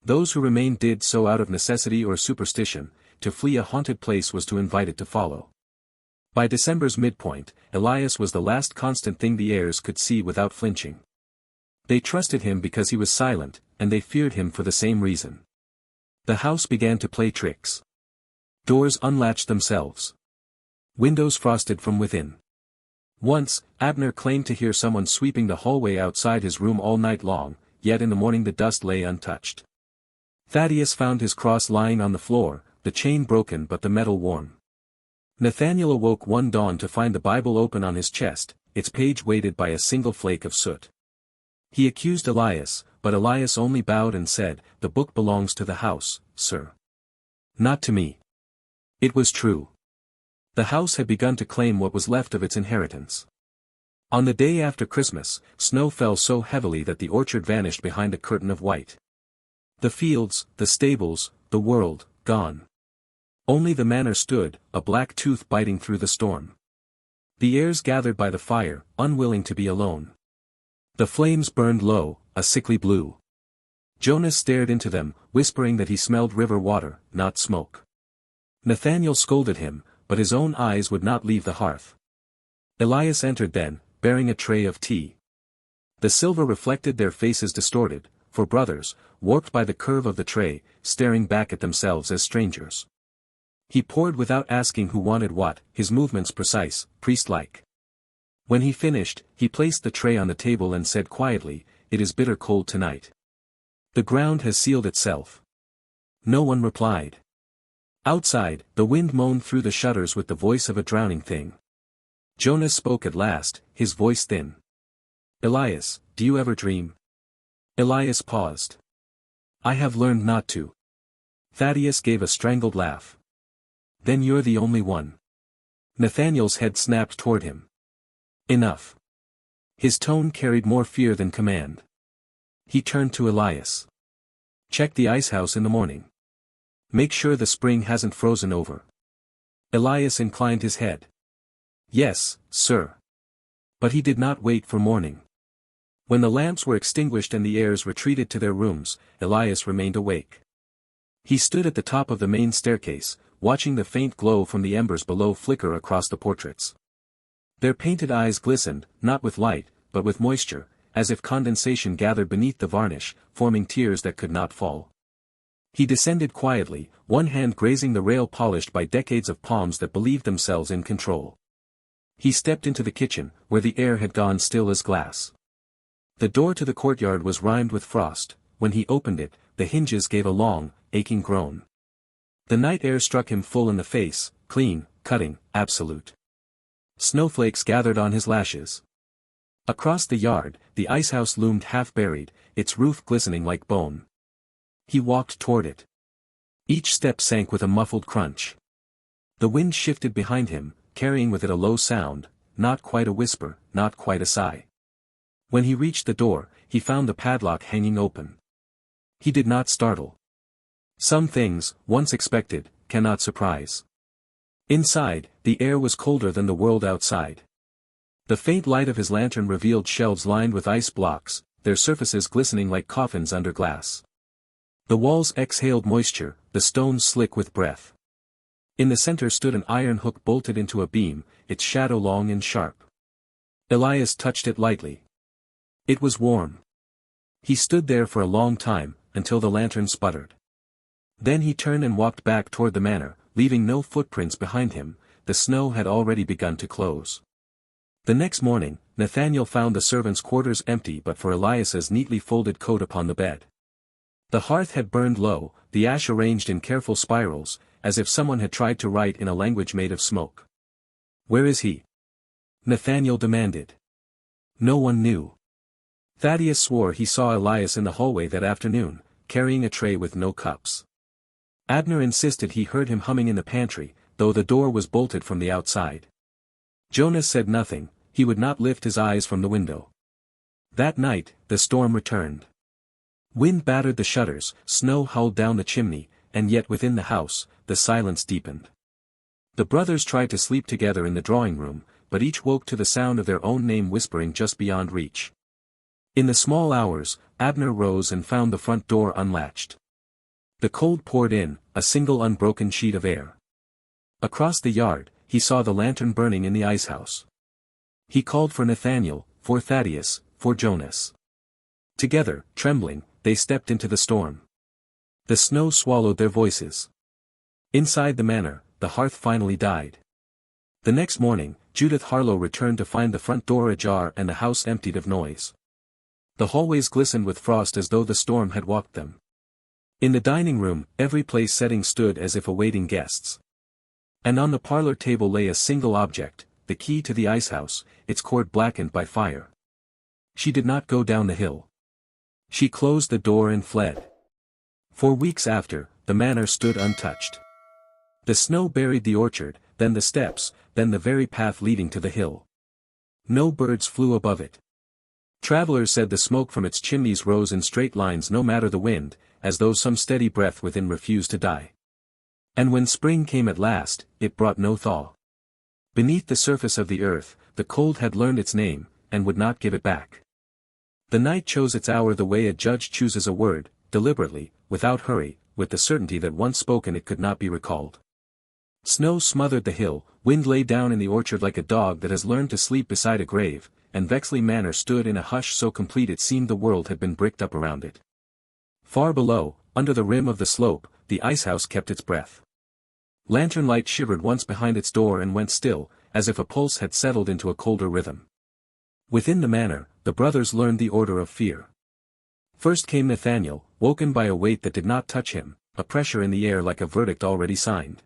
Speaker 1: Those who remained did so out of necessity or superstition. To flee a haunted place was to invite it to follow. By December's midpoint, Elias was the last constant thing the heirs could see without flinching. They trusted him because he was silent, and they feared him for the same reason. The house began to play tricks. Doors unlatched themselves. Windows frosted from within. Once, Abner claimed to hear someone sweeping the hallway outside his room all night long, yet in the morning the dust lay untouched. Thaddeus found his cross lying on the floor, the chain broken but the metal worn. Nathaniel awoke one dawn to find the Bible open on his chest, its page weighted by a single flake of soot. He accused Elias, but Elias only bowed and said, "The book belongs to the house, sir. Not to me." It was true. The house had begun to claim what was left of its inheritance. On the day after Christmas, snow fell so heavily that the orchard vanished behind a curtain of white. The fields, the stables, the world, gone. Only the manor stood, a black tooth biting through the storm. The heirs gathered by the fire, unwilling to be alone. The flames burned low, a sickly blue. Jonas stared into them, whispering that he smelled river water, not smoke. Nathaniel scolded him, but his own eyes would not leave the hearth. Elias entered then, bearing a tray of tea. The silver reflected their faces distorted, for brothers, warped by the curve of the tray, staring back at themselves as strangers. He poured without asking who wanted what, his movements precise, priest-like. When he finished, he placed the tray on the table and said quietly, "It is bitter cold tonight. The ground has sealed itself." No one replied. Outside, the wind moaned through the shutters with the voice of a drowning thing. Jonas spoke at last, his voice thin. "Elias, do you ever dream?" Elias paused. "I have learned not to." Thaddeus gave a strangled laugh. "Then you're the only one." Nathaniel's head snapped toward him. "Enough." His tone carried more fear than command. He turned to Elias. "Check the icehouse in the morning. Make sure the spring hasn't frozen over." Elias inclined his head. "Yes, sir." But he did not wait for morning. When the lamps were extinguished and the heirs retreated to their rooms, Elias remained awake. He stood at the top of the main staircase, watching the faint glow from the embers below flicker across the portraits. Their painted eyes glistened, not with light, but with moisture, as if condensation gathered beneath the varnish, forming tears that could not fall. He descended quietly, one hand grazing the rail polished by decades of palms that believed themselves in control. He stepped into the kitchen, where the air had gone still as glass. The door to the courtyard was rimed with frost. When he opened it, the hinges gave a long, aching groan. The night air struck him full in the face, clean, cutting, absolute. Snowflakes gathered on his lashes. Across the yard, the icehouse loomed half-buried, its roof glistening like bone. He walked toward it. Each step sank with a muffled crunch. The wind shifted behind him, carrying with it a low sound, not quite a whisper, not quite a sigh. When he reached the door, he found the padlock hanging open. He did not startle. Some things, once expected, cannot surprise. Inside, the air was colder than the world outside. The faint light of his lantern revealed shelves lined with ice blocks, their surfaces glistening like coffins under glass. The walls exhaled moisture, the stones slick with breath. In the center stood an iron hook bolted into a beam, its shadow long and sharp. Elias touched it lightly. It was warm. He stood there for a long time, until the lantern sputtered. Then he turned and walked back toward the manor, leaving no footprints behind him. The snow had already begun to close. The next morning, Nathaniel found the servants' quarters empty but for Elias's neatly folded coat upon the bed. The hearth had burned low, the ash arranged in careful spirals, as if someone had tried to write in a language made of smoke. "Where is he?" Nathaniel demanded. No one knew. Thaddeus swore he saw Elias in the hallway that afternoon, carrying a tray with no cups. Abner insisted he heard him humming in the pantry, though the door was bolted from the outside. Jonas said nothing, he would not lift his eyes from the window. That night, the storm returned. Wind battered the shutters, snow howled down the chimney, and yet within the house, the silence deepened. The brothers tried to sleep together in the drawing room, but each woke to the sound of their own name whispering just beyond reach. In the small hours, Abner rose and found the front door unlatched. The cold poured in, a single unbroken sheet of air. Across the yard, he saw the lantern burning in the icehouse. He called for Nathaniel, for Thaddeus, for Jonas. Together, trembling, they stepped into the storm. The snow swallowed their voices. Inside the manor, the hearth finally died. The next morning, Judith Harlow returned to find the front door ajar and the house emptied of noise. The hallways glistened with frost as though the storm had walked them. In the dining room, every place setting stood as if awaiting guests. And on the parlor table lay a single object, the key to the icehouse, its cord blackened by fire. She did not go down the hill. She closed the door and fled. For weeks after, the manor stood untouched. The snow buried the orchard, then the steps, then the very path leading to the hill. No birds flew above it. Travelers said the smoke from its chimneys rose in straight lines no matter the wind, as though some steady breath within refused to die. And when spring came at last, it brought no thaw. Beneath the surface of the earth, the cold had learned its name, and would not give it back. The night chose its hour the way a judge chooses a word, deliberately, without hurry, with the certainty that once spoken it could not be recalled. Snow smothered the hill, wind lay down in the orchard like a dog that has learned to sleep beside a grave, and Vexley Manor stood in a hush so complete it seemed the world had been bricked up around it. Far below, under the rim of the slope, the icehouse kept its breath. Lantern light shivered once behind its door and went still, as if a pulse had settled into a colder rhythm. Within the manor, the brothers learned the order of fear. First came Nathaniel, woken by a weight that did not touch him, a pressure in the air like a verdict already signed.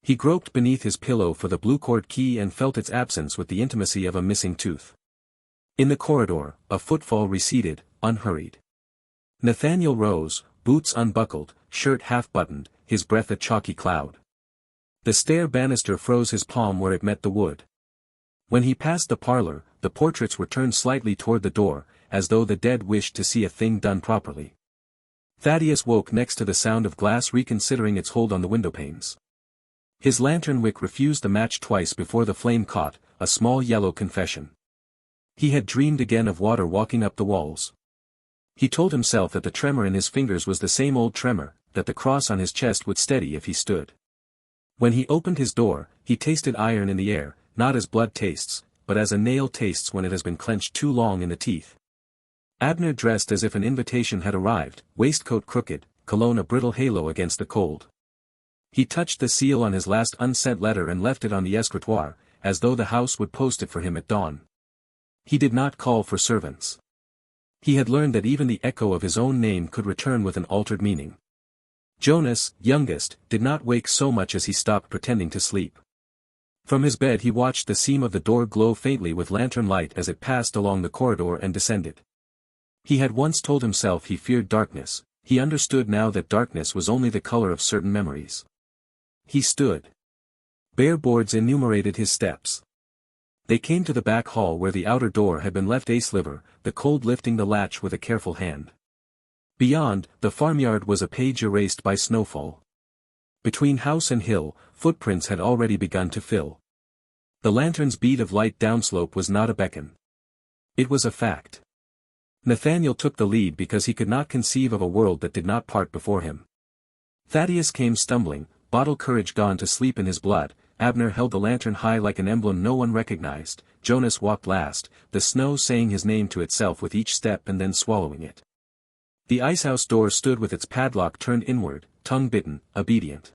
Speaker 1: He groped beneath his pillow for the blue cord key and felt its absence with the intimacy of a missing tooth. In the corridor, a footfall receded, unhurried. Nathaniel rose, boots unbuckled, shirt half-buttoned, his breath a chalky cloud. The stair banister froze his palm where it met the wood. When he passed the parlor, the portraits were turned slightly toward the door, as though the dead wished to see a thing done properly. Thaddeus woke next to the sound of glass reconsidering its hold on the windowpanes. His lantern wick refused the match twice before the flame caught, a small yellow confession. He had dreamed again of water walking up the walls. He told himself that the tremor in his fingers was the same old tremor, that the cross on his chest would steady if he stood. When he opened his door, he tasted iron in the air, not as blood tastes, but as a nail tastes when it has been clenched too long in the teeth. Abner dressed as if an invitation had arrived, waistcoat crooked, cologne a brittle halo against the cold. He touched the seal on his last unsent letter and left it on the escritoire, as though the house would post it for him at dawn. He did not call for servants. He had learned that even the echo of his own name could return with an altered meaning. Jonas, youngest, did not wake so much as he stopped pretending to sleep. From his bed he watched the seam of the door glow faintly with lantern light as it passed along the corridor and descended. He had once told himself he feared darkness, he understood now that darkness was only the color of certain memories. He stood. Bare boards enumerated his steps. They came to the back hall where the outer door had been left a-sliver, the cold lifting the latch with a careful hand. Beyond, the farmyard was a page erased by snowfall. Between house and hill, footprints had already begun to fill. The lantern's bead of light downslope was not a beacon. It was a fact. Nathaniel took the lead because he could not conceive of a world that did not part before him. Thaddeus came stumbling, bottle courage gone to sleep in his blood. Abner held the lantern high like an emblem no one recognized. Jonas walked last, the snow saying his name to itself with each step and then swallowing it. The icehouse door stood with its padlock turned inward, tongue-bitten, obedient.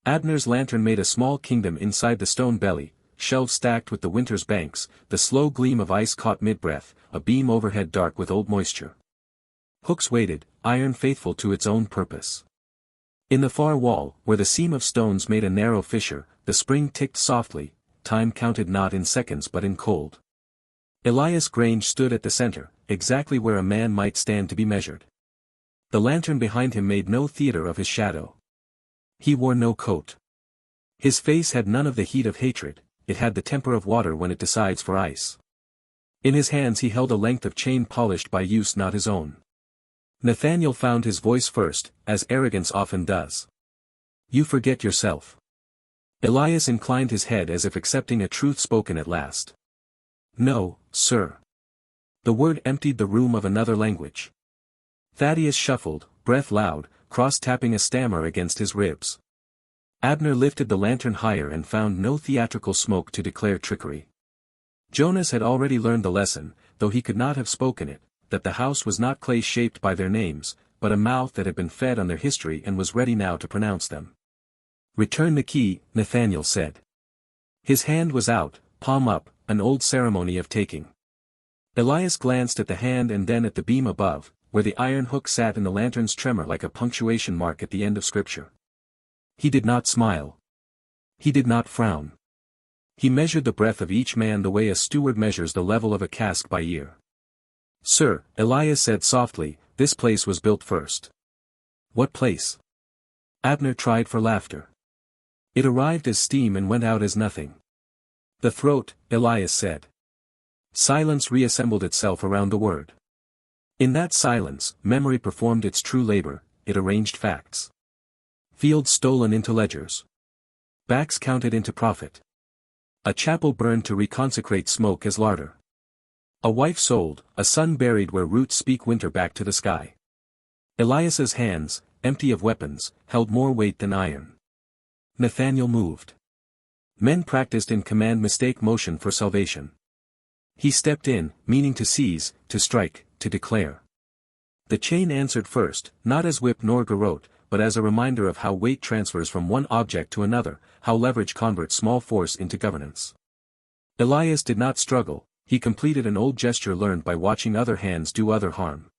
Speaker 1: Abner's lantern made a small kingdom inside the stone belly, shelves stacked with the winter's banks, the slow gleam of ice caught mid-breath, a beam overhead dark with old moisture. Hooks waited, iron faithful to its own purpose. In the far wall, where the seam of stones made a narrow fissure, the spring ticked softly, time counted not in seconds but in cold. Elias Grange stood at the center, exactly where a man might stand to be measured. The lantern behind him made no theater of his shadow. He wore no coat. His face had none of the heat of hatred, it had the temper of water when it decides for ice. In his hands he held a length of chain polished by use not his own. Nathaniel found his voice first, as arrogance often does. "You forget yourself." Elias inclined his head as if accepting a truth spoken at last. "No, sir." The word emptied the room of another language. Thaddeus shuffled, breath loud, cross-tapping a stammer against his ribs. Abner lifted the lantern higher and found no theatrical smoke to declare trickery. Jonas had already learned the lesson, though he could not have spoken it, that the house was not clay shaped by their names, but a mouth that had been fed on their history and was ready now to pronounce them. "Return the key," Nathaniel said. His hand was out, palm up, an old ceremony of taking. Elias glanced at the hand and then at the beam above, where the iron hook sat in the lantern's tremor like a punctuation mark at the end of scripture. He did not smile. He did not frown. He measured the breath of each man the way a steward measures the level of a cask by ear. "Sir," Elias said softly, "this place was built first." "What place?" Abner tried for laughter. "It arrived as steam and went out as nothing." "The throat," Elias said. Silence reassembled itself around the word. In that silence, memory performed its true labor, it arranged facts. Fields stolen into ledgers. Backs counted into profit. A chapel burned to reconsecrate smoke as larder. A wife sold, a son buried where roots speak winter back to the sky. Elias's hands, empty of weapons, held more weight than iron. Nathaniel moved. Men practiced in command mistake motion for salvation. He stepped in, meaning to seize, to strike, to declare. The chain answered first, not as whip nor garrote, but as a reminder of how weight transfers from one object to another, how leverage converts small force into governance. Elias did not struggle, he completed an old gesture learned by watching other hands do other harm.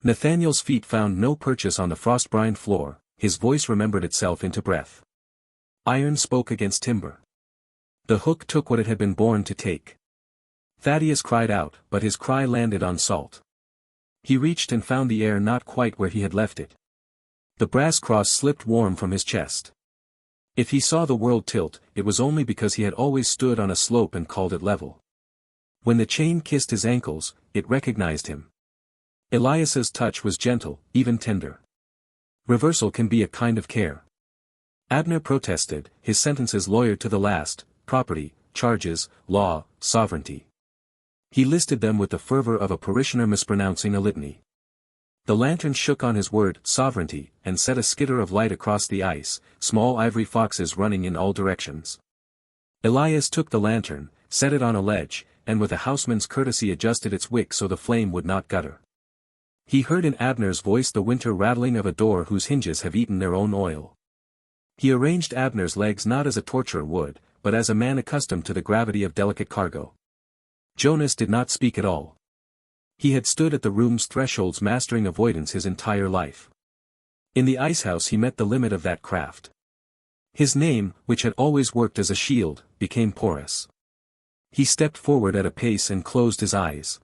Speaker 1: Nathaniel's feet found no purchase on the frost-brined floor, his voice remembered itself into breath. Iron spoke against timber. The hook took what it had been born to take. Thaddeus cried out, but his cry landed on salt. He reached and found the air not quite where he had left it. The brass cross slipped warm from his chest. If he saw the world tilt, it was only because he had always stood on a slope and called it level. When the chain kissed his ankles, it recognized him. Elias's touch was gentle, even tender. Reversal can be a kind of care. Abner protested, his sentences lawyered to the last: property, charges, law, sovereignty. He listed them with the fervor of a parishioner mispronouncing a litany. The lantern shook on his word, sovereignty, and set a skitter of light across the ice, small ivory foxes running in all directions. Elias took the lantern, set it on a ledge, and with a houseman's courtesy adjusted its wick so the flame would not gutter. He heard in Abner's voice the winter rattling of a door whose hinges have eaten their own oil. He arranged Abner's legs not as a torturer would, but as a man accustomed to the gravity of delicate cargo. Jonas did not speak at all. He had stood at the room's thresholds mastering avoidance his entire life. In the icehouse he met the limit of that craft. His name, which had always worked as a shield, became porous. He stepped forward at a pace and closed his eyes.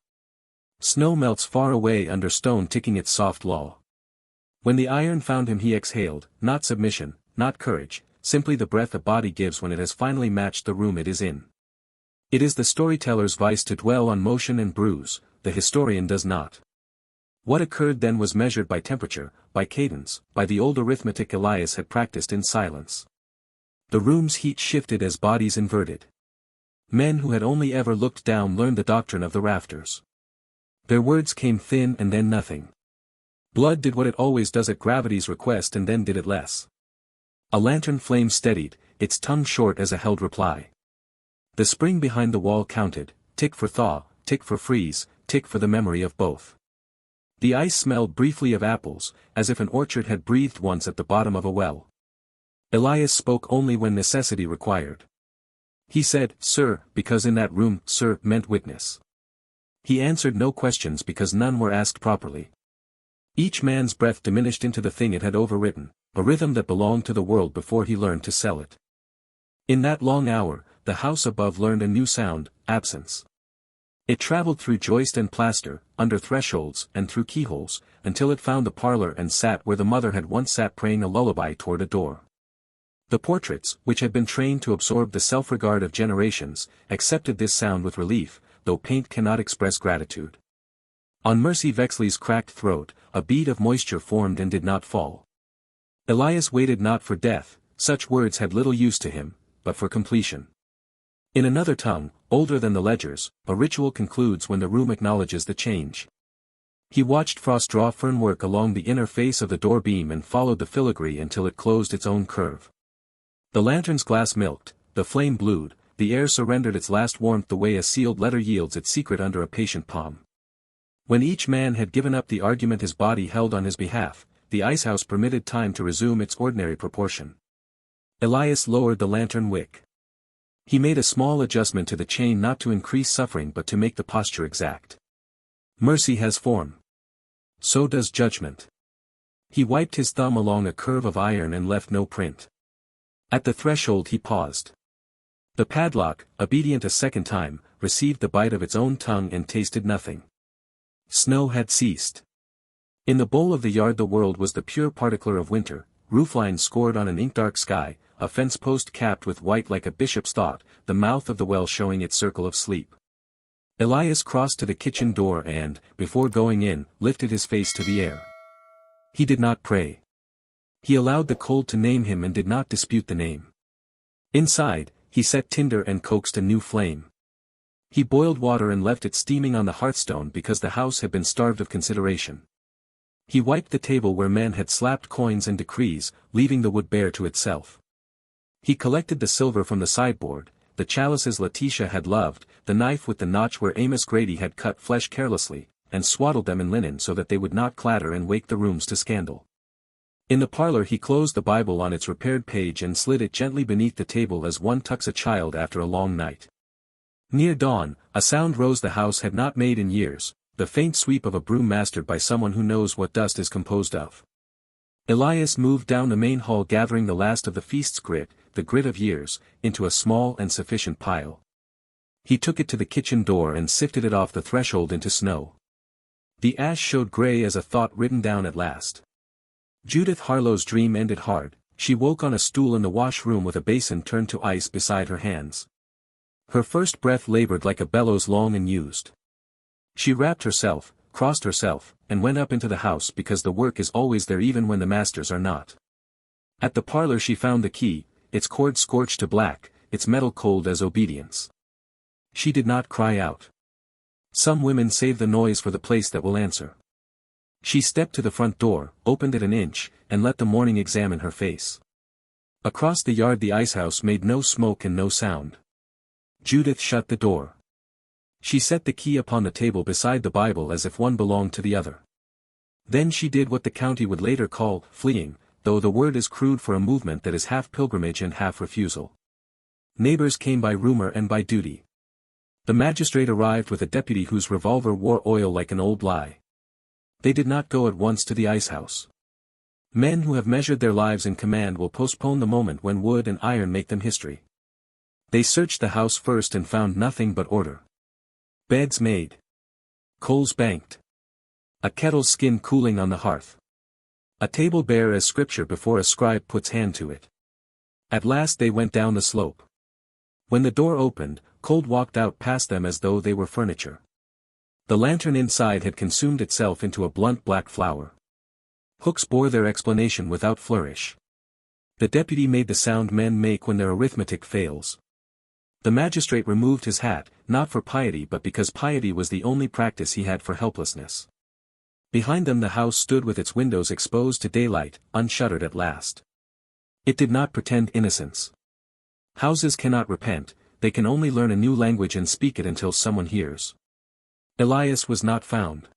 Speaker 1: Snow melts far away under stone ticking its soft law. When the iron found him he exhaled, not submission, not courage, simply the breath a body gives when it has finally matched the room it is in. It is the storyteller's vice to dwell on motion and bruise, the historian does not. What occurred then was measured by temperature, by cadence, by the old arithmetic Elias had practiced in silence. The room's heat shifted as bodies inverted. Men who had only ever looked down learned the doctrine of the rafters. Their words came thin and then nothing. Blood did what it always does at gravity's request and then did it less. A lantern flame steadied, its tongue short as a held reply. The spring behind the wall counted, tick for thaw, tick for freeze, tick for the memory of both. The ice smelled briefly of apples, as if an orchard had breathed once at the bottom of a well. Elias spoke only when necessity required. He said, "Sir," because in that room, "sir" meant witness. He answered no questions because none were asked properly. Each man's breath diminished into the thing it had overwritten, a rhythm that belonged to the world before he learned to sell it. In that long hour, the house above learned a new sound, absence. It traveled through joist and plaster, under thresholds and through keyholes, until it found the parlor and sat where the mother had once sat praying a lullaby toward a door. The portraits, which had been trained to absorb the self-regard of generations, accepted this sound with relief, though paint cannot express gratitude. On Mercy Vexley's cracked throat, a bead of moisture formed and did not fall. Elias waited not for death, such words had little use to him, but for completion. In another tongue, older than the ledgers, a ritual concludes when the room acknowledges the change. He watched frost draw fernwork along the inner face of the door beam and followed the filigree until it closed its own curve. The lantern's glass milked, the flame blued, the air surrendered its last warmth the way a sealed letter yields its secret under a patient palm. When each man had given up the argument his body held on his behalf, the icehouse permitted time to resume its ordinary proportion. Elias lowered the lantern wick. He made a small adjustment to the chain not to increase suffering but to make the posture exact. Mercy has form. so does judgment. He wiped his thumb along a curve of iron and left no print. At the threshold he paused. The padlock, obedient a second time, received the bite of its own tongue and tasted nothing. Snow had ceased. In the bowl of the yard the world was the pure particle of winter, roofline scored on an ink-dark sky, a fence post capped with white like a bishop's thought, the mouth of the well showing its circle of sleep. Elias crossed to the kitchen door and, before going in, lifted his face to the air. He did not pray. He allowed the cold to name him and did not dispute the name. Inside, he set tinder and coaxed a new flame. He boiled water and left it steaming on the hearthstone because the house had been starved of consideration. He wiped the table where men had slapped coins and decrees, leaving the wood bare to itself. He collected the silver from the sideboard, the chalices Letitia had loved, the knife with the notch where Amos Grady had cut flesh carelessly, and swaddled them in linen so that they would not clatter and wake the rooms to scandal. In the parlor he closed the Bible on its repaired page and slid it gently beneath the table as one tucks a child after a long night. Near dawn, a sound rose the house had not made in years, the faint sweep of a broom mastered by someone who knows what dust is composed of. Elias moved down the main hall gathering the last of the feast's grit, the grit of years, into a small and sufficient pile. He took it to the kitchen door and sifted it off the threshold into snow. The ash showed gray as a thought written down at last. Judith Harlow's dream ended hard. She woke on a stool in the washroom with a basin turned to ice beside her hands. Her first breath labored like a bellows long and used. She wrapped herself, crossed herself, and went up into the house because the work is always there even when the masters are not. At the parlor she found the key, its cord scorched to black, its metal cold as obedience. She did not cry out. Some women save the noise for the place that will answer. She stepped to the front door, opened it an inch, and let the morning examine her face. Across the yard the icehouse made no smoke and no sound. Judith shut the door. She set the key upon the table beside the Bible as if one belonged to the other. Then she did what the county would later call fleeing, though the word is crude for a movement that is half pilgrimage and half refusal. Neighbors came by rumor and by duty. The magistrate arrived with a deputy whose revolver wore oil like an old lie. They did not go at once to the icehouse. Men who have measured their lives in command will postpone the moment when wood and iron make them history. They searched the house first and found nothing but order. Beds made. Coals banked. A kettle's skin cooling on the hearth. A table bare as scripture before a scribe puts hand to it. At last they went down the slope. When the door opened, cold walked out past them as though they were furniture. The lantern inside had consumed itself into a blunt black flower. Hooks bore their explanation without flourish. The deputy made the sound men make when their arithmetic fails. The magistrate removed his hat, not for piety but because piety was the only practice he had for helplessness. Behind them the house stood with its windows exposed to daylight, unshuttered at last. It did not pretend innocence. Houses cannot repent, they can only learn a new language and speak it until someone hears. Elias was not found.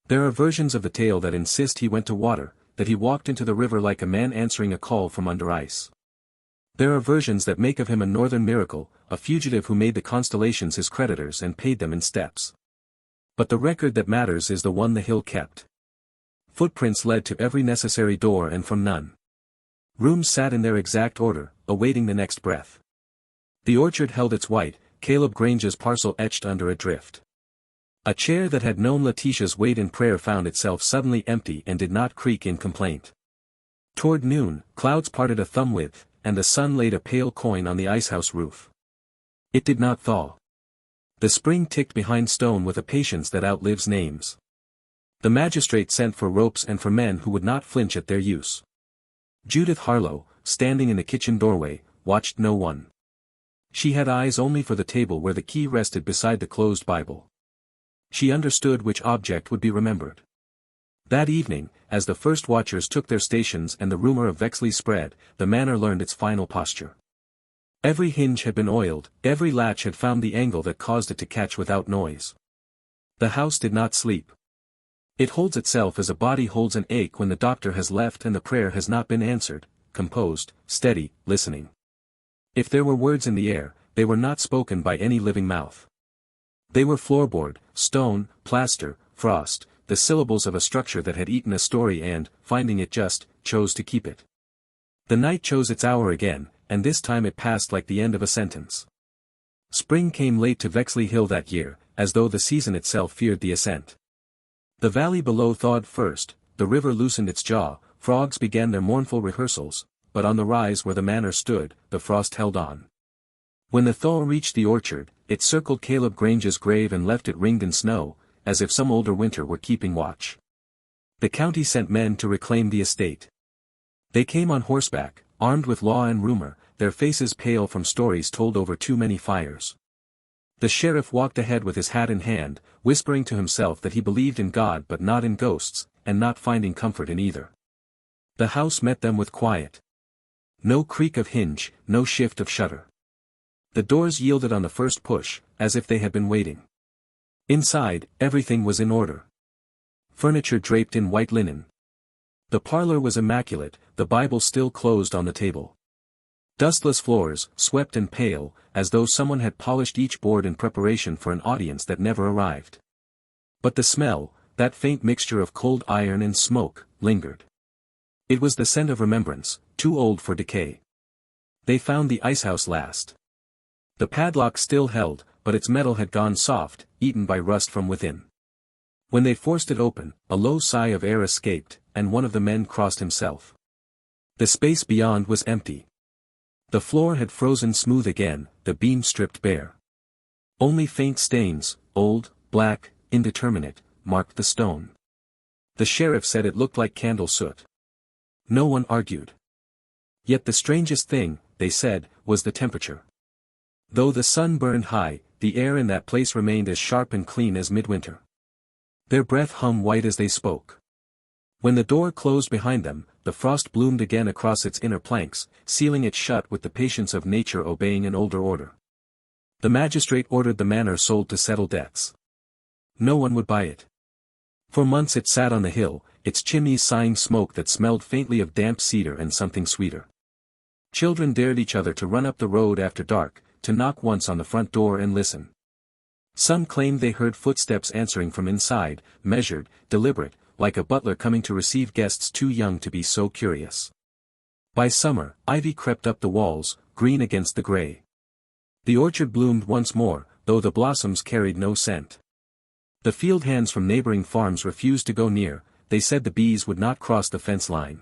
Speaker 1: There are versions of the tale that insist he went to water, that he walked into the river like a man answering a call from under ice. There are versions that make of him a northern miracle, a fugitive who made the constellations his creditors and paid them in steps. But the record that matters is the one the hill kept. Footprints led to every necessary door and from none. Rooms sat in their exact order, awaiting the next breath. The orchard held its white, Caleb Grange's parcel etched under a drift. A chair that had known Letitia's weight in prayer found itself suddenly empty and did not creak in complaint. Toward noon, clouds parted a thumb width, and the sun laid a pale coin on the icehouse roof. It did not thaw. The spring ticked behind stone with a patience that outlives names. The magistrate sent for ropes and for men who would not flinch at their use. Judith Harlow, standing in the kitchen doorway, watched no one. She had eyes only for the table where the key rested beside the closed Bible. She understood which object would be remembered. That evening, as the first watchers took their stations and the rumor of Vexley spread, the manor learned its final posture. Every hinge had been oiled, every latch had found the angle that caused it to catch without noise. The house did not sleep. It holds itself as a body holds an ache when the doctor has left and the prayer has not been answered, composed, steady, listening. If there were words in the air, they were not spoken by any living mouth. They were floorboard, stone, plaster, frost, the syllables of a structure that had eaten a story and, finding it just, chose to keep it. The night chose its hour again, and this time it passed like the end of a sentence. Spring came late to Vexley Hill that year, as though the season itself feared the ascent. The valley below thawed first, the river loosened its jaw, frogs began their mournful rehearsals, but on the rise where the manor stood, the frost held on. When the thaw reached the orchard, it circled Caleb Grange's grave and left it ringed in snow, as if some older winter were keeping watch. The county sent men to reclaim the estate. They came on horseback, armed with law and rumor, their faces pale from stories told over too many fires. The sheriff walked ahead with his hat in hand, whispering to himself that he believed in God but not in ghosts, and not finding comfort in either. The house met them with quiet. No creak of hinge, no shift of shutter. The doors yielded on the first push, as if they had been waiting. Inside, everything was in order. Furniture draped in white linen. The parlor was immaculate, the Bible still closed on the table. Dustless floors, swept and pale, as though someone had polished each board in preparation for an audience that never arrived. But the smell, that faint mixture of cold iron and smoke, lingered. It was the scent of remembrance, too old for decay. They found the icehouse last. The padlock still held, but its metal had gone soft, eaten by rust from within. When they forced it open, a low sigh of air escaped, and one of the men crossed himself. The space beyond was empty. The floor had frozen smooth again, the beam stripped bare. Only faint stains, old, black, indeterminate, marked the stone. The sheriff said it looked like candle soot. No one argued. Yet the strangest thing, they said, was the temperature. Though the sun burned high, the air in that place remained as sharp and clean as midwinter. Their breath hung white as they spoke. When the door closed behind them, the frost bloomed again across its inner planks, sealing it shut with the patience of nature obeying an older order. The magistrate ordered the manor sold to settle debts. No one would buy it. For months it sat on the hill, its chimneys sighing smoke that smelled faintly of damp cedar and something sweeter. Children dared each other to run up the road after dark, to knock once on the front door and listen. Some claimed they heard footsteps answering from inside, measured, deliberate, like a butler coming to receive guests too young to be so curious. By summer, ivy crept up the walls, green against the gray. The orchard bloomed once more, though the blossoms carried no scent. The field hands from neighboring farms refused to go near, they said the bees would not cross the fence line.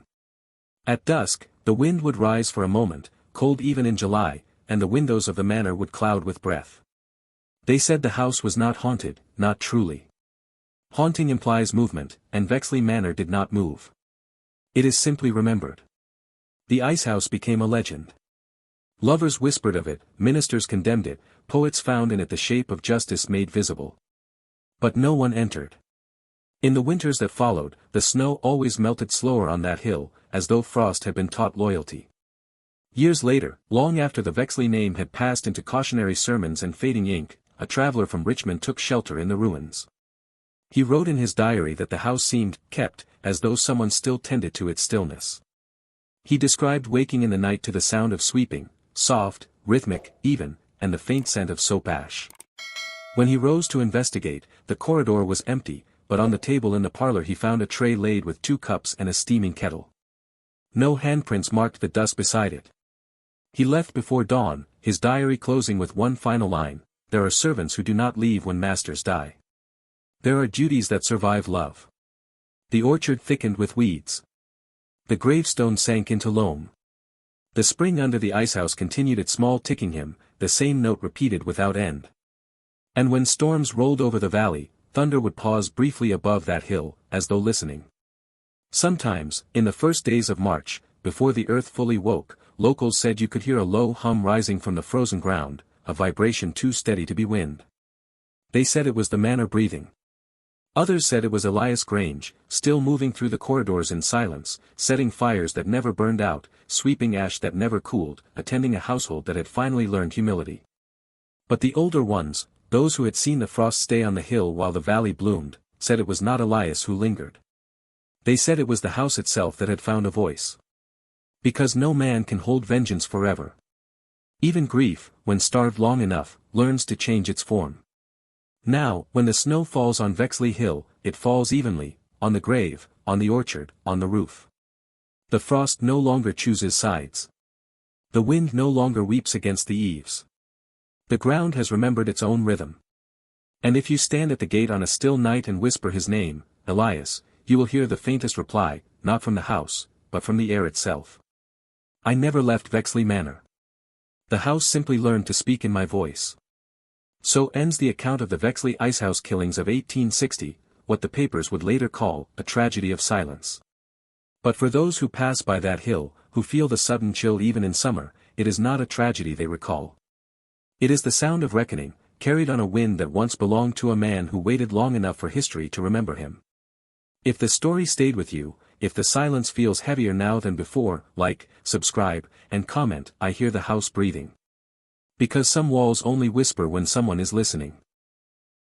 Speaker 1: At dusk, the wind would rise for a moment, cold even in July, and the windows of the manor would cloud with breath. They said the house was not haunted, not truly. Haunting implies movement, and Vexley Manor did not move. It is simply remembered. The icehouse became a legend. Lovers whispered of it, ministers condemned it, poets found in it the shape of justice made visible. But no one entered. In the winters that followed, the snow always melted slower on that hill, as though frost had been taught loyalty. Years later, long after the Vexley name had passed into cautionary sermons and fading ink, a traveler from Richmond took shelter in the ruins. He wrote in his diary that the house seemed kept, as though someone still tended to its stillness. He described waking in the night to the sound of sweeping, soft, rhythmic, even, and the faint scent of soap ash. When he rose to investigate, the corridor was empty, but on the table in the parlor he found a tray laid with 2 cups and a steaming kettle. No handprints marked the dust beside it. He left before dawn, his diary closing with one final line: "There are servants who do not leave when masters die. There are duties that survive love." The orchard thickened with weeds. The gravestone sank into loam. The spring under the icehouse continued its small ticking hymn, the same note repeated without end. And when storms rolled over the valley, thunder would pause briefly above that hill, as though listening. Sometimes, in the first days of March, before the earth fully woke, locals said you could hear a low hum rising from the frozen ground, a vibration too steady to be wind. They said it was the manor breathing. Others said it was Elias Grange, still moving through the corridors in silence, setting fires that never burned out, sweeping ash that never cooled, attending a household that had finally learned humility. But the older ones, those who had seen the frost stay on the hill while the valley bloomed, said it was not Elias who lingered. They said it was the house itself that had found a voice. Because no man can hold vengeance forever. Even grief, when starved long enough, learns to change its form. Now, when the snow falls on Vexley Hill, it falls evenly, on the grave, on the orchard, on the roof. The frost no longer chooses sides. The wind no longer weeps against the eaves. The ground has remembered its own rhythm. And if you stand at the gate on a still night and whisper his name, Elias, you will hear the faintest reply, not from the house, but from the air itself. I never left Vexley Manor. The house simply learned to speak in my voice. So ends the account of the Vexley Icehouse killings of 1860, what the papers would later call a tragedy of silence. But for those who pass by that hill, who feel the sudden chill even in summer, it is not a tragedy they recall. It is the sound of reckoning, carried on a wind that once belonged to a man who waited long enough for history to remember him. If the story stayed with you, if the silence feels heavier now than before, like, subscribe, and comment, I hear the house breathing. Because some walls only whisper when someone is listening.